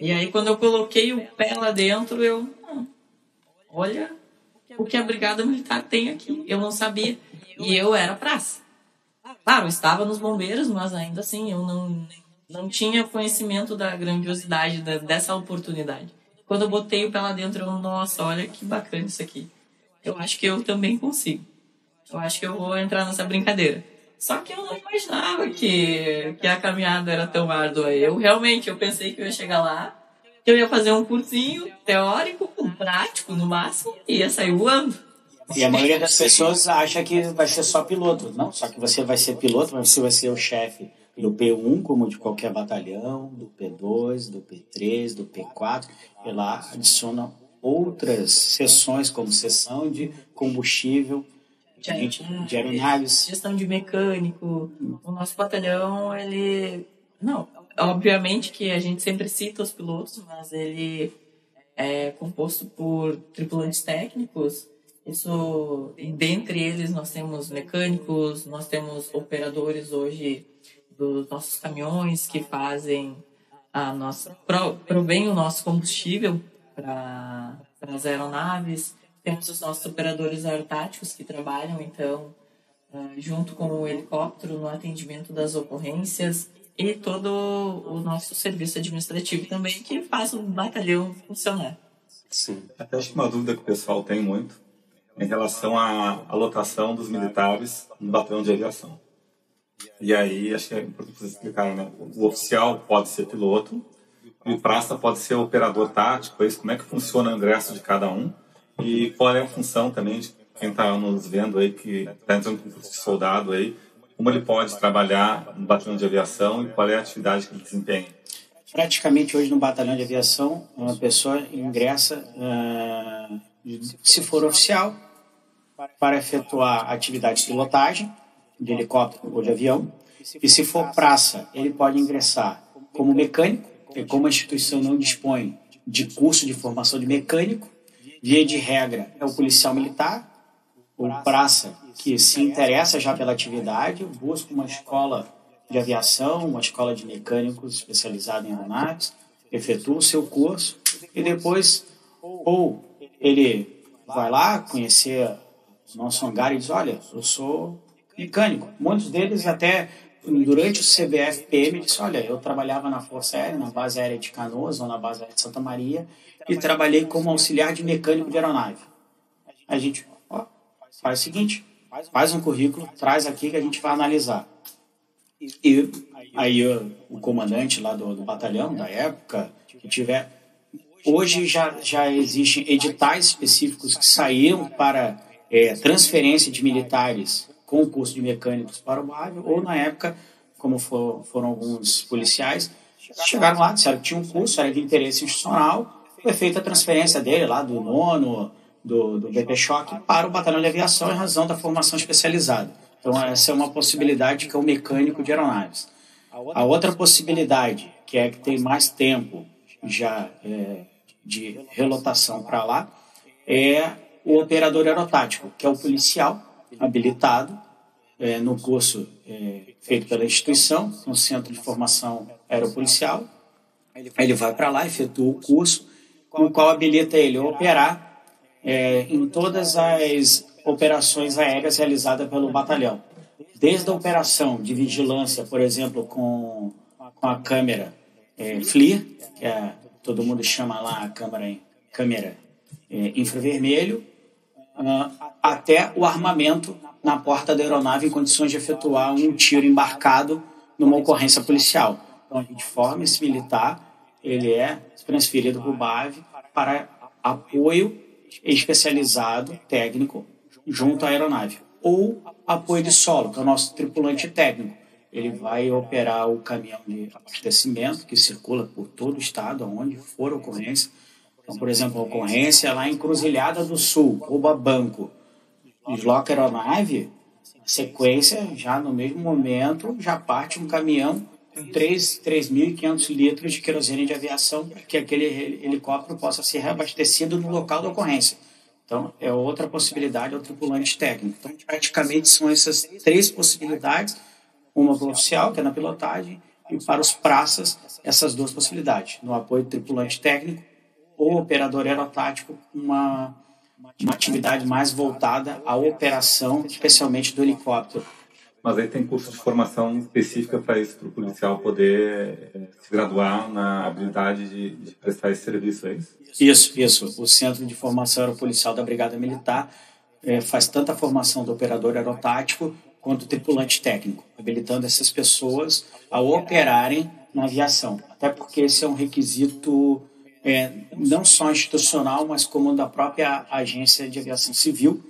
E aí, quando eu coloquei o pé lá dentro, olha o que a Brigada Militar tem aqui. Eu não sabia. E eu era praça. Claro, eu estava nos bombeiros, mas ainda assim, eu não tinha conhecimento da grandiosidade dessa oportunidade. Quando eu botei o pé lá dentro, nossa, olha que bacana isso aqui. Eu acho que eu também consigo. Eu acho que eu vou entrar nessa brincadeira. Só que eu não imaginava que a caminhada era tão árdua. Eu pensei que eu ia chegar lá, que eu ia fazer um cursinho teórico, um prático no máximo, e ia sair voando. E a maioria das pessoas acha que vai ser só piloto. Não, só que você vai ser piloto, mas você vai ser o chefe do P1, como de qualquer batalhão, do P2, do P3, do P4, e lá adicionam outras seções, como seção de combustível, de aeronaves. Gestão de mecânico. O nosso batalhão, não, obviamente que a gente sempre cita os pilotos, mas ele é composto por tripulantes técnicos. Isso, dentre eles, nós temos mecânicos, nós temos operadores hoje dos nossos caminhões que fazem provém o nosso combustível para as aeronaves. Temos os nossos operadores aerotáticos que trabalham, então, junto com o helicóptero no atendimento das ocorrências, e todo o nosso serviço administrativo também, que faz o batalhão funcionar. Sim. Até acho que uma dúvida que o pessoal tem muito em relação à lotação dos militares no batalhão de aviação. E aí, acho que é importante vocês explicarem, né? O oficial pode ser piloto, e o praça pode ser operador tático, como é que funciona o ingresso de cada um, e qual é a função também de quem está nos vendo aí, que está entrando com curso de soldado aí, como ele pode trabalhar no batalhão de aviação e qual é a atividade que ele desempenha. Praticamente hoje no batalhão de aviação, uma pessoa ingressa, se for oficial, para efetuar atividade de pilotagem, de helicóptero ou de avião, e se for praça, ele pode ingressar como mecânico, e como a instituição não dispõe de curso de formação de mecânico, via de regra é o policial militar, ou praça, que se interessa já pela atividade, busca uma escola de aviação, uma escola de mecânicos especializada em aeronaves, efetua o seu curso e depois ou ele vai lá conhecer o nosso hangar e diz, olha, eu sou mecânico. Muitos deles até durante o CBF-PM disse, olha, eu trabalhava na Força Aérea, na base aérea de Canoas ou na base aérea de Santa Maria e trabalhei como auxiliar de mecânico de aeronave. A gente faz o seguinte, faz um currículo, traz aqui que a gente vai analisar. E aí o comandante lá do batalhão, da época, que tiver... Hoje já existem editais específicos que saíram para transferência de militares com o curso de mecânicos para o BAV, ou na época, como foram alguns policiais, chegaram lá, disseram que tinha um curso, era de interesse institucional, foi feita a transferência dele lá do nono, do BP Choque, para o batalhão de aviação em razão da formação especializada. Então, essa é uma possibilidade que é o mecânico de aeronaves. A outra possibilidade, que é que tem mais tempo já de relotação para lá, é o operador aerotático, que é o policial habilitado no curso feito pela instituição, no Centro de Formação Aeropolicial. Ele vai para lá, efetua o curso, com o qual habilita ele a operar em todas as operações aéreas realizadas pelo batalhão. Desde a operação de vigilância, por exemplo, com a câmera FLIR, que todo mundo chama lá a câmera infravermelho, até o armamento na porta da aeronave em condições de efetuar um tiro embarcado numa ocorrência policial. Então, de forma esse militar, ele é transferido para o BAV para apoio especializado, técnico, junto à aeronave. Ou apoio de solo, que é o nosso tripulante técnico. Ele vai operar o caminhão de abastecimento que circula por todo o estado, onde for a ocorrência. Então, por exemplo, a ocorrência lá em Encruzilhada do Sul, rouba banco, desloca a aeronave, a sequência, já no mesmo momento, já parte um caminhão com 3.500 litros de querosene de aviação para que aquele helicóptero possa ser reabastecido no local da ocorrência. Então, é outra possibilidade, é o tripulante técnico. Então, praticamente são essas 3 possibilidades, uma para o oficial, que é na pilotagem, e para os praças, essas 2 possibilidades. No apoio do tripulante técnico ou operador aerotático, uma atividade mais voltada à operação, especialmente do helicóptero. Mas aí tem curso de formação específica para isso, para o policial poder se graduar na habilidade de prestar esse serviço, é isso? Isso. O Centro de Formação Aeropolicial da Brigada Militar faz tanto a formação do operador aerotático quanto do tripulante técnico, habilitando essas pessoas a operarem na aviação. Até porque esse é um requisito não só institucional, mas como da própria Agência de Aviação Civil,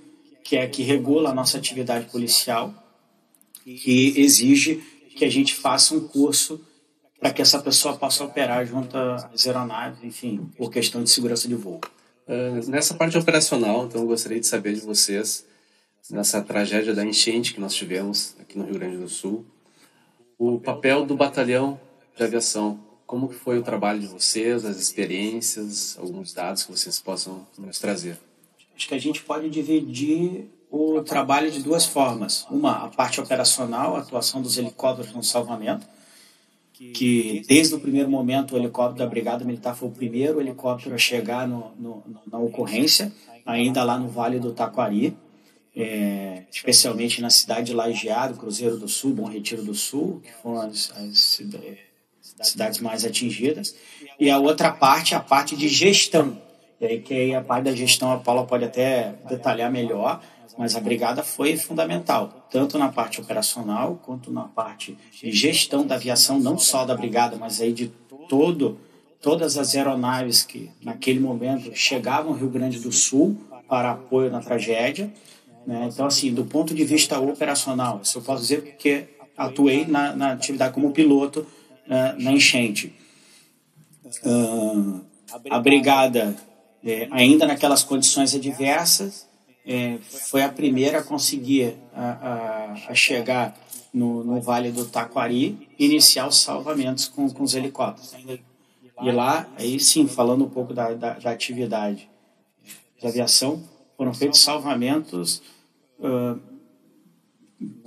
que é que regula a nossa atividade policial, que exige que a gente faça um curso para que essa pessoa possa operar junto às aeronaves, enfim, por questão de segurança de voo. Nessa parte operacional, então, eu gostaria de saber de vocês, nessa tragédia da enchente que nós tivemos aqui no Rio Grande do Sul, o papel do batalhão de aviação. Como que foi o trabalho de vocês, as experiências, alguns dados que vocês possam nos trazer? Acho que a gente pode dividir o trabalho de 2 formas. Uma, a parte operacional, a atuação dos helicópteros no salvamento, que desde o primeiro momento o helicóptero da Brigada Militar foi o primeiro helicóptero a chegar na ocorrência, ainda lá no Vale do Taquari, especialmente na cidade de Lajeado, Cruzeiro do Sul, Bom Retiro do Sul, que foram as cidades mais atingidas. E a outra parte, a parte de gestão, que aí a parte da gestão a Paula pode até detalhar melhor, mas a brigada foi fundamental, tanto na parte operacional quanto na parte de gestão da aviação, não só da brigada, mas aí de todas as aeronaves que naquele momento chegavam ao Rio Grande do Sul para apoio na tragédia. Né? Então, assim, do ponto de vista operacional, isso eu posso dizer porque atuei na atividade como piloto na enchente. A brigada, ainda naquelas condições adversas, foi a primeira a conseguir a chegar no Vale do Taquari e iniciar os salvamentos com os helicópteros. E lá, aí sim, falando um pouco da atividade de aviação, foram feitos salvamentos.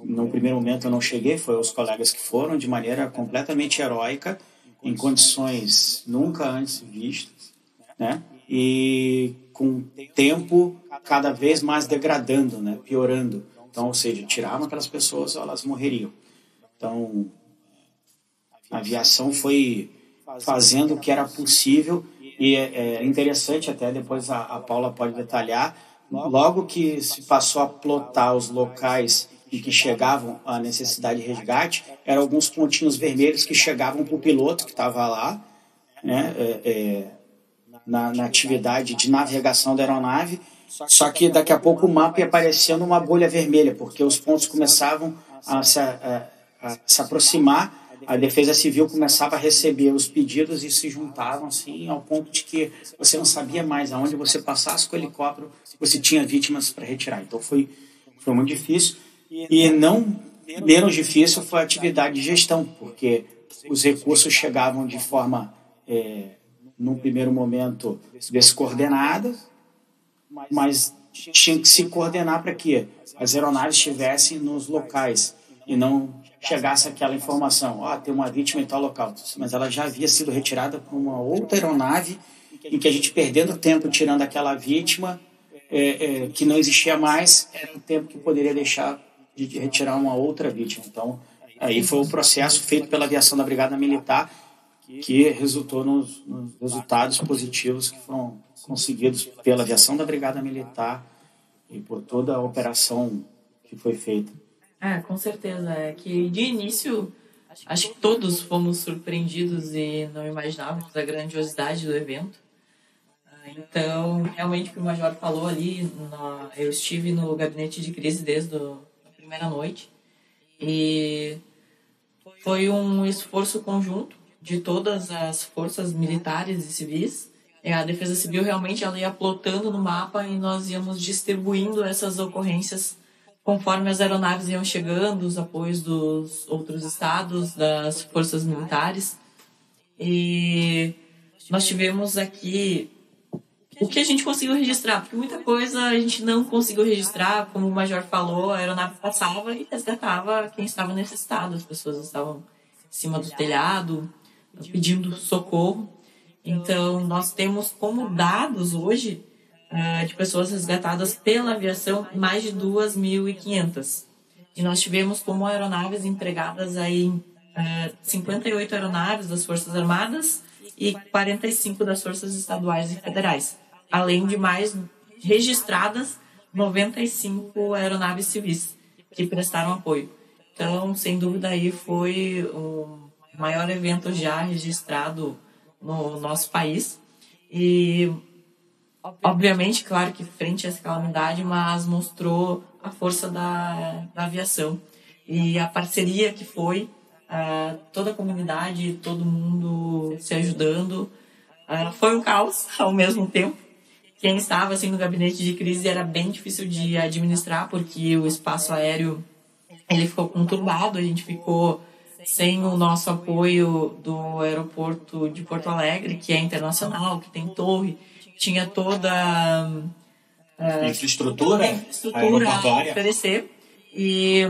No primeiro momento eu não cheguei, foi os colegas que foram, de maneira completamente heróica, em condições nunca antes vistas, né? E com tempo cada vez mais degradando, né? Piorando. Então, ou seja, tiravam aquelas pessoas, elas morreriam. Então, a aviação foi fazendo o que era possível e é interessante, até depois a Paula pode detalhar, logo que se passou a plotar os locais em que chegavam a necessidade de resgate, eram alguns pontinhos vermelhos que chegavam para o piloto que estava lá, né, na atividade de navegação da aeronave, só que daqui a pouco o mapa ia aparecendo uma bolha vermelha, porque os pontos começavam a se aproximar, a Defesa Civil começava a receber os pedidos e se juntavam assim, ao ponto de que você não sabia mais aonde você passasse com o helicóptero, você tinha vítimas para retirar. Então foi muito difícil. E não menos difícil foi a atividade de gestão, porque os recursos chegavam de forma, num primeiro momento, descoordenada, mas tinha que se coordenar para que as aeronaves estivessem nos locais e não chegasse aquela informação, tem uma vítima em tal local, mas ela já havia sido retirada por uma outra aeronave em que a gente, perdendo tempo tirando aquela vítima, que não existia mais, era um tempo que poderia deixar de retirar uma outra vítima. Então, aí foi o processo feito pela aviação da Brigada Militar que resultou nos resultados positivos que foram conseguidos pela aviação da Brigada Militar e por toda a operação que foi feita. Com certeza. É que de início, acho que todos fomos surpreendidos e não imaginávamos a grandiosidade do evento. Então, realmente, o que o Major falou ali, eu estive no gabinete de crise desde a primeira noite e foi um esforço conjunto de todas as forças militares e civis. A Defesa Civil realmente ela ia plotando no mapa e nós íamos distribuindo essas ocorrências conforme as aeronaves iam chegando, os apoios dos outros estados, das forças militares. E nós tivemos aqui o que a gente conseguiu registrar, porque muita coisa a gente não conseguiu registrar, como o Major falou, a aeronave passava e resgatava quem estava necessitado. As pessoas estavam em cima do telhado, pedindo socorro. Então, nós temos como dados hoje de pessoas resgatadas pela aviação mais de 2.500. E nós tivemos como aeronaves empregadas aí 58 aeronaves das Forças Armadas e 45 das Forças Estaduais e Federais. Além de mais registradas 95 aeronaves civis que prestaram apoio. Então, sem dúvida, aí foi o maior evento já registrado no nosso país. E, obviamente, claro que frente a essa calamidade, mas mostrou a força da aviação e a parceria que foi, toda a comunidade, todo mundo se ajudando. Foi um caos ao mesmo tempo. Quem estava assim, no gabinete de crise era bem difícil de administrar, porque o espaço aéreo ele ficou conturbado, a gente ficou sem o nosso apoio do aeroporto de Porto Alegre, que é internacional, que tem torre, tinha toda a infraestrutura a oferecer,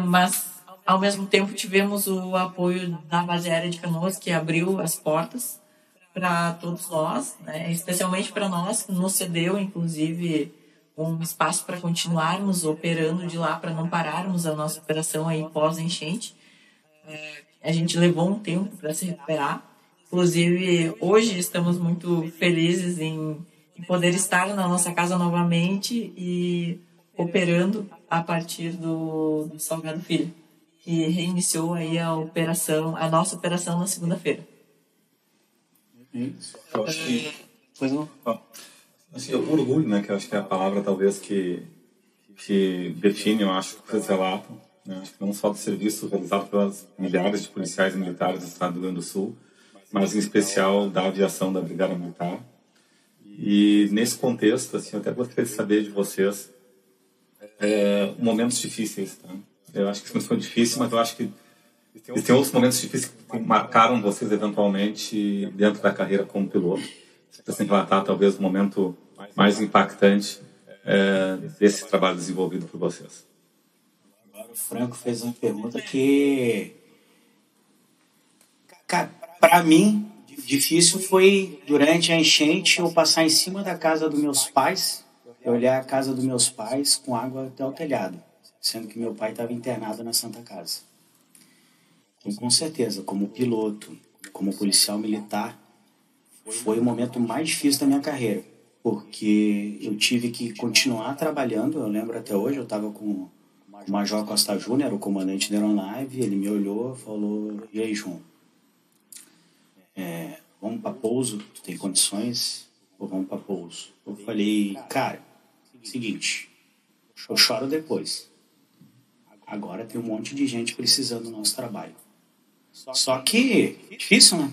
mas ao mesmo tempo tivemos o apoio da base aérea de Canoas, que abriu as portas para todos nós, né? Especialmente para nós, que nos cedeu, inclusive, um espaço para continuarmos operando de lá, para não pararmos a nossa operação aí pós-enchente. A gente levou um tempo para se recuperar. Inclusive, hoje estamos muito felizes em poder estar na nossa casa novamente e operando a partir do Salgado Filho, que reiniciou aí a nossa operação na segunda-feira. Eu acho que... Pois não? Acho que é o orgulho, né? Que eu acho que é a palavra, talvez, que define, eu acho, o que vocês relatam. Né? Acho que não só do serviço realizado pelas milhares de policiais e militares do estado do Rio Grande do Sul, mas, em especial, da aviação da Brigada Militar. E, nesse contexto, assim, eu até gostaria de saber de vocês momentos difíceis. Tá? Eu acho que isso não foi difícil, mas eu acho que e tem outros momentos difíceis que marcaram vocês, eventualmente, dentro da carreira como piloto. Se você relatar, talvez, o momento mais impactante desse trabalho desenvolvido por vocês. Agora o Franco fez uma pergunta que, para mim, difícil foi, durante a enchente, eu passar em cima da casa dos meus pais, eu olhar a casa dos meus pais com água até o telhado, sendo que meu pai estava internado na Santa Casa. Então, com certeza, como piloto, como policial militar, foi o momento mais difícil da minha carreira, porque eu tive que continuar trabalhando. Eu lembro até hoje, eu estava com o Major Costa Júnior, o comandante da aeronave, ele me olhou e falou: "E aí, João, vamos para pouso? Tu tem condições? Ou vamos para pouso?" Eu falei: "Cara, seguinte, eu choro depois. Agora tem um monte de gente precisando do nosso trabalho." Só que, difícil,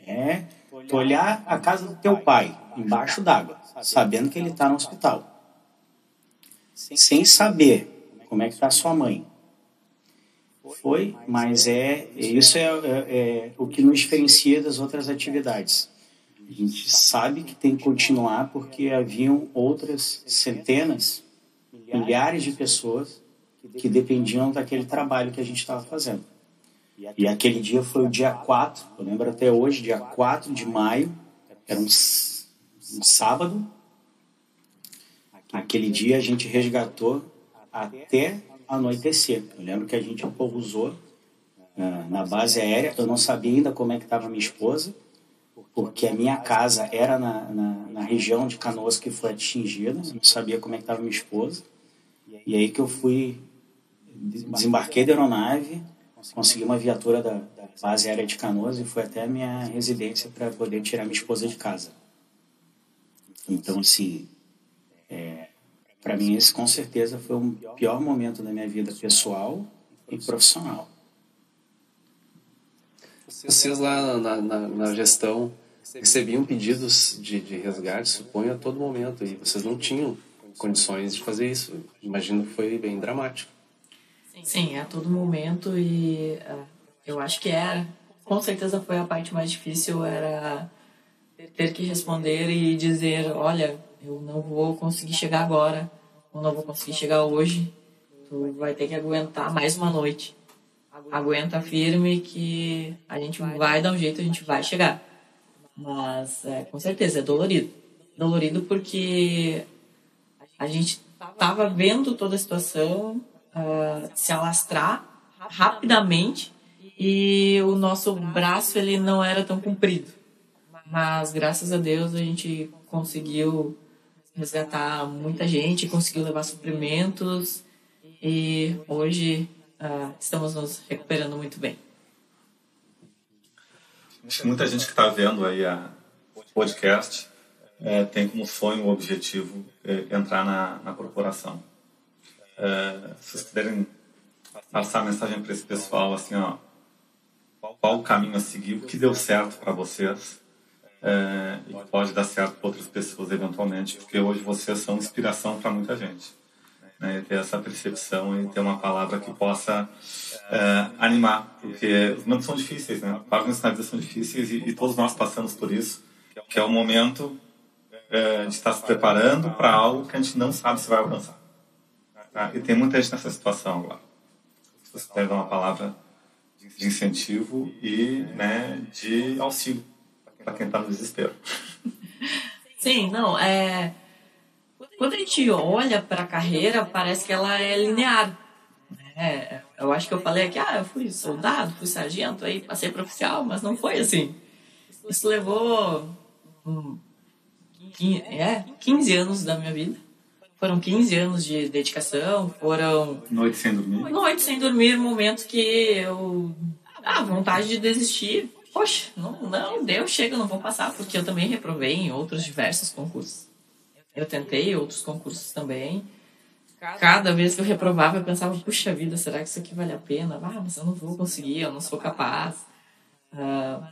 né? Tu olhar a casa do teu pai, embaixo d'água, sabendo que ele está no hospital, sem saber como é que está a sua mãe. Mas isso é o que nos diferencia das outras atividades. A gente sabe que tem que continuar porque haviam outras centenas, milhares de pessoas que dependiam daquele trabalho que a gente estava fazendo. E aquele dia foi o dia 4, eu lembro até hoje, dia 4 de maio, era um sábado. Aquele dia a gente resgatou até anoitecer. Eu lembro que a gente pousou na base aérea. Eu não sabia ainda como é que estava minha esposa, porque a minha casa era na região de Canoas que foi atingida. Eu não sabia como é que estava minha esposa. E aí que eu desembarquei da aeronave, consegui uma viatura da base aérea de Canoas e fui até a minha residência para poder tirar minha esposa de casa. Então, assim, para mim esse com certeza foi o pior momento da minha vida pessoal e profissional. Vocês lá na gestão recebiam pedidos de resgate, suponho, a todo momento, e vocês não tinham condições de fazer isso. Imagino que foi bem dramático. Sim, a todo momento, e eu acho que com certeza foi a parte mais difícil, era ter que responder e dizer, olha, eu não vou conseguir chegar agora, eu não vou conseguir chegar hoje, tu vai ter que aguentar mais uma noite. Aguenta firme que a gente vai dar um jeito, a gente vai chegar. Mas, com certeza, é dolorido. Dolorido porque a gente estava vendo toda a situação se alastrar rapidamente e o nosso braço ele não era tão comprido. Mas, graças a Deus, a gente conseguiu resgatar muita gente, conseguiu levar suprimentos e hoje estamos nos recuperando muito bem. Acho que muita gente que está vendo aí o podcast tem como sonho o objetivo entrar na corporação. Se vocês puderem passar a mensagem para esse pessoal, assim, ó, qual o caminho a seguir, o que deu certo para vocês e que pode dar certo para outras pessoas eventualmente, porque hoje vocês são inspiração para muita gente. Né, ter essa percepção e ter uma palavra que possa animar, porque os momentos são difíceis, né? Vários na vida são difíceis e todos nós passamos por isso, que é o momento de estar se preparando para algo que a gente não sabe se vai alcançar. Tá? E tem muita gente nessa situação agora. Se você puder dar uma palavra de incentivo e, né, de auxílio para quem está no desespero. Sim, não, quando a gente olha para a carreira, parece que ela é linear. Eu acho que eu falei aqui, eu fui soldado, fui sargento, aí passei para oficial, mas não foi assim. Isso levou 15 anos da minha vida. Foram 15 anos de dedicação, foram... Noite sem dormir. Noite sem dormir, momentos que eu... vontade de desistir. Poxa, não deu, chega, não vou passar, porque eu também reprovei em outros diversos concursos. Eu tentei outros concursos também. Cada vez que eu reprovava, eu pensava, puxa vida, será que isso aqui vale a pena? Mas eu não vou conseguir, eu não sou capaz.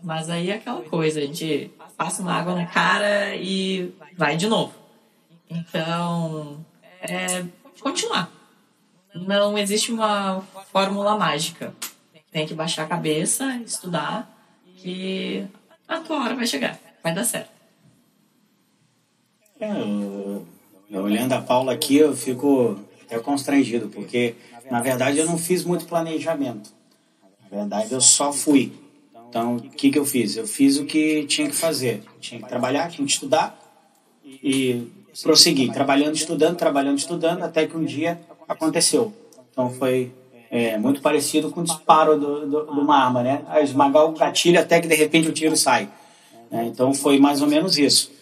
Mas aí é aquela coisa, a gente passa uma água na cara e vai de novo. Então, continuar. Não existe uma fórmula mágica. Tem que baixar a cabeça, estudar, que a tua hora vai chegar, vai dar certo. Olhando a Paula aqui, eu fico até constrangido, porque, na verdade, eu não fiz muito planejamento. Na verdade, eu só fui. Então, o que eu fiz? Eu fiz o que tinha que fazer. Tinha que trabalhar, tinha que estudar e prossegui, trabalhando, estudando, até que um dia aconteceu. Então, foi muito parecido com o disparo de uma arma, né? A esmagar o gatilho até que, de repente, o tiro sai. Então, foi mais ou menos isso.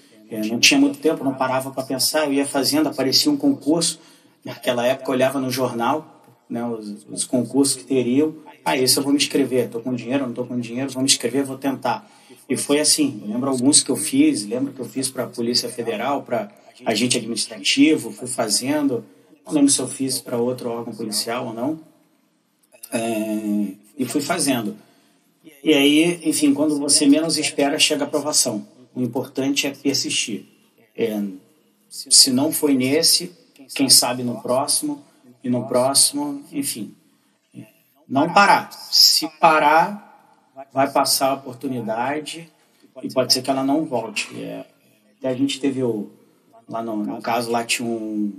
Não tinha muito tempo, não parava para pensar, eu ia fazendo, aparecia um concurso. Naquela época, eu olhava no jornal, né, os concursos que teriam. Esse eu vou me inscrever, estou com dinheiro, não estou com dinheiro, vou me inscrever, vou tentar. E foi assim, eu lembro alguns que eu fiz, lembro que eu fiz para a Polícia Federal, para agente administrativo, fui fazendo, não lembro se eu fiz para outro órgão policial ou não, e fui fazendo. E aí, enfim, quando você menos espera, chega a aprovação. O importante é persistir. Se não foi nesse, quem sabe no próximo, e no próximo, enfim. Não parar. Se parar, vai passar a oportunidade e pode ser que ela não volte. Até a gente teve, lá no caso, lá tinha um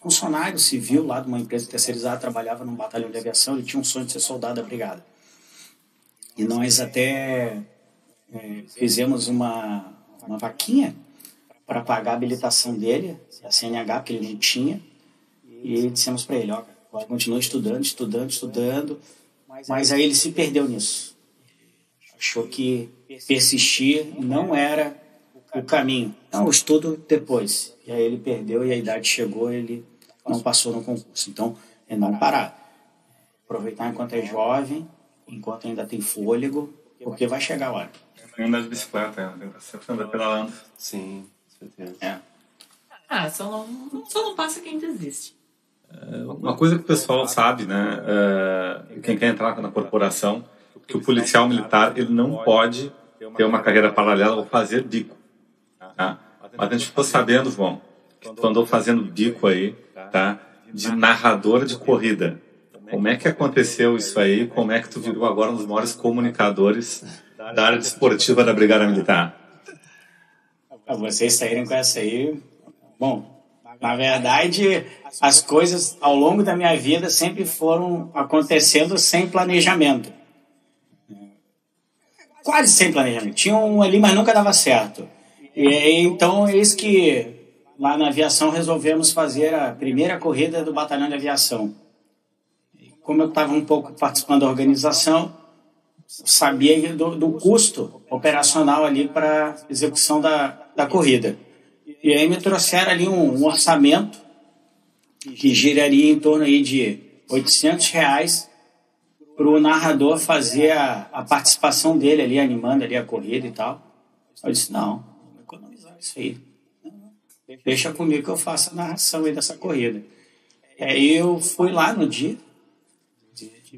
funcionário civil lá de uma empresa terceirizada, trabalhava num batalhão de aviação, ele tinha um sonho de ser soldado da brigada. E nós até fizemos uma vaquinha para pagar a habilitação dele, a CNH, que ele não tinha, e dissemos para ele, continua estudando, mas aí ele se perdeu nisso. Achou que persistir não era o caminho. Não, o estudo depois. E aí ele perdeu e a idade chegou, ele não passou no concurso. Então, é não parar. Aproveitar enquanto é jovem, enquanto ainda tem fôlego, porque vai chegar a hora. Andar de bicicleta, sempre andar pedalando. Sim, com certeza. Só não passa quem desiste. Uma coisa que o pessoal sabe, né? Quem quer entrar na corporação, que o policial militar ele não pode ter uma carreira paralela ou fazer bico. Tá? Mas a gente ficou sabendo, João, que tu andou fazendo bico aí, tá? De narrador de corrida. Como é que aconteceu isso aí? Como é que tu virou agora um dos maiores comunicadores da área esportiva da Brigada Militar? Vocês saírem com essa aí... Bom, na verdade, as coisas ao longo da minha vida sempre foram acontecendo sem planejamento. Quase sem planejamento. Tinha um ali, mas nunca dava certo. E aí, então, eis que lá na aviação resolvemos fazer a primeira corrida do Batalhão de Aviação. Como eu estava um pouco participando da organização, sabia do custo operacional ali para execução da corrida. E aí me trouxeram ali um orçamento que giraria em torno aí de R$800 para o narrador fazer a participação dele ali, animando ali a corrida e tal. Eu disse, não, vou economizar isso aí. Deixa comigo que eu faço a narração aí dessa corrida. Aí eu fui lá no dia,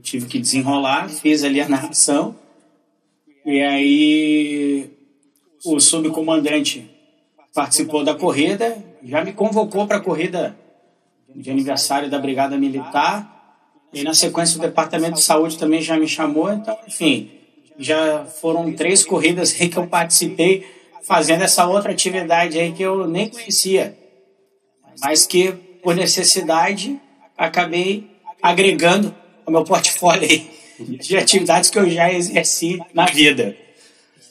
tive que desenrolar, fiz ali a narração, e aí o subcomandante participou da corrida, já me convocou para a corrida de aniversário da Brigada Militar, e na sequência o Departamento de Saúde também já me chamou, então, enfim, já foram 3 corridas aí que eu participei, fazendo essa outra atividade aí que eu nem conhecia, mas que, por necessidade, acabei agregando ao meu portfólio aí de atividades que eu já exerci na vida.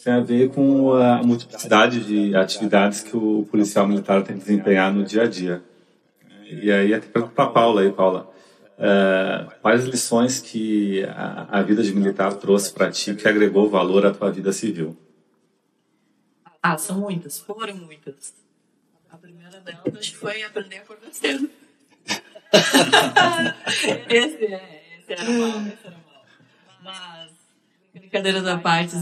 Tem a ver com a multiplicidade de atividades que o policial militar tem que desempenhar no dia a dia. E aí, até pergunto para a Paula aí, Paula, quais lições que a vida de militar trouxe para ti que agregou valor à tua vida civil? São muitas, foram muitas. A primeira delas acho que foi aprender a acordar cedo. Esse era mal. Mas, brincadeiras à parte,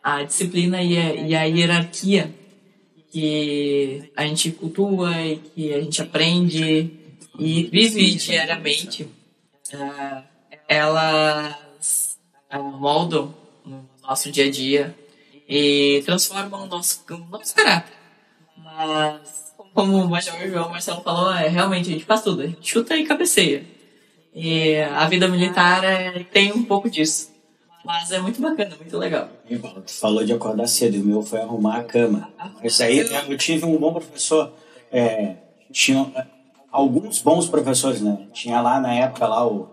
a disciplina e a hierarquia que a gente cultua e que a gente aprende e vive diariamente, elas moldam no nosso dia a dia e transformam o nosso caráter. Mas, como o Major João Marcelo falou, realmente a gente faz tudo, a gente chuta e cabeceia. E a vida militar tem um pouco disso. Mas é muito bacana, muito legal. Tu falou de acordar cedo, o meu foi arrumar a cama. Isso aí, eu tive um bom professor. Tinha alguns bons professores, né? Tinha lá na época lá o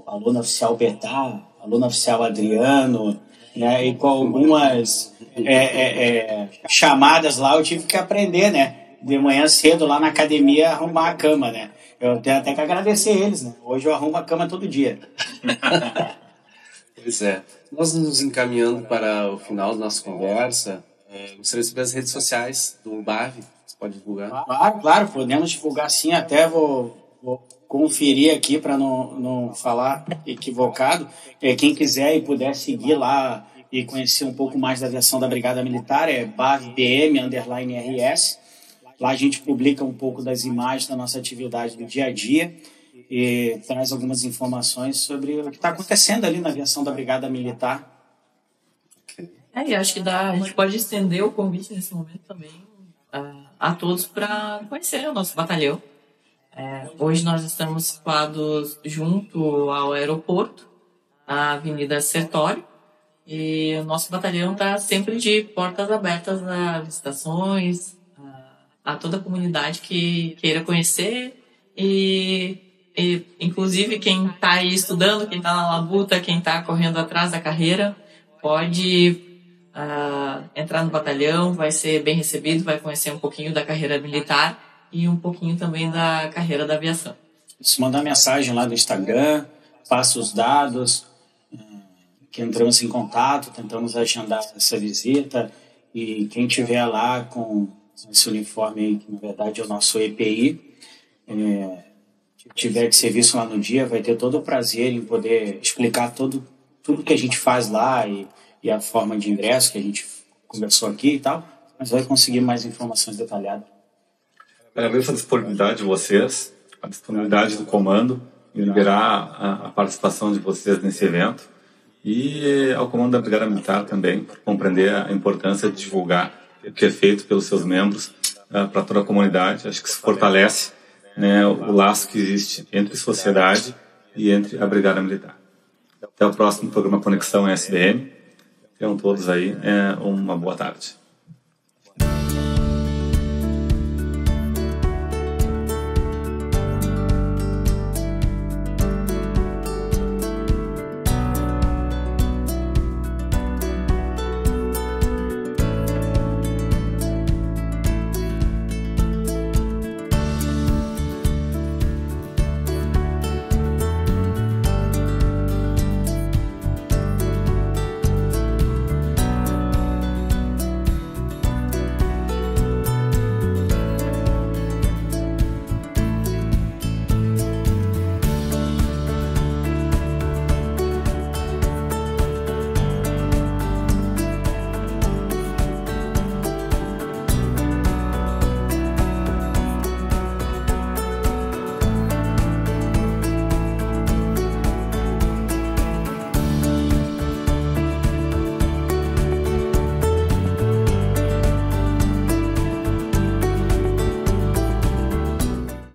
aluno oficial Betá, aluno oficial Adriano, né? E com algumas chamadas lá eu tive que aprender, né? De manhã cedo lá na academia arrumar a cama, né? Eu tenho até que agradecer eles, né? Hoje eu arrumo a cama todo dia. Pois é. Nós nos encaminhando para o final da nossa conversa, gostaria de saber as redes sociais do BAV. Você pode divulgar? Claro, podemos divulgar sim. Até vou conferir aqui para não falar equivocado. Quem quiser e puder seguir lá e conhecer um pouco mais da aviação da Brigada Militar, é BAVBM_RS. Lá a gente publica um pouco das imagens da nossa atividade do dia a dia e traz algumas informações sobre o que está acontecendo ali na aviação da Brigada Militar. E acho que a gente pode estender o convite nesse momento também a todos para conhecer o nosso batalhão. Hoje nós estamos situados junto ao aeroporto, na Avenida Sertório, e o nosso batalhão está sempre de portas abertas a visitações, a toda a comunidade que queira conhecer e inclusive quem está aí estudando, quem está na labuta, quem está correndo atrás da carreira, pode entrar no batalhão, vai ser bem recebido, vai conhecer um pouquinho da carreira militar e um pouquinho também da carreira da aviação. Se mandar mensagem lá no Instagram, passa os dados, que entramos em contato, tentamos agendar essa visita, e quem tiver lá com esse uniforme aí, que na verdade é o nosso EPI, tiver de serviço lá no dia, vai ter todo o prazer em poder explicar tudo que a gente faz lá e a forma de ingresso que a gente conversou aqui e tal, mas vai conseguir mais informações detalhadas. Agradeço a disponibilidade de vocês, a disponibilidade do comando em liberar a participação de vocês nesse evento, e ao comando da Brigada Militar também, por compreender a importância de divulgar o que é feito pelos seus membros para toda a comunidade. Acho que se fortalece, né, o laço que existe entre sociedade e entre a Brigada Militar. Até o próximo programa Conexão SBM. Tenham todos aí uma boa tarde.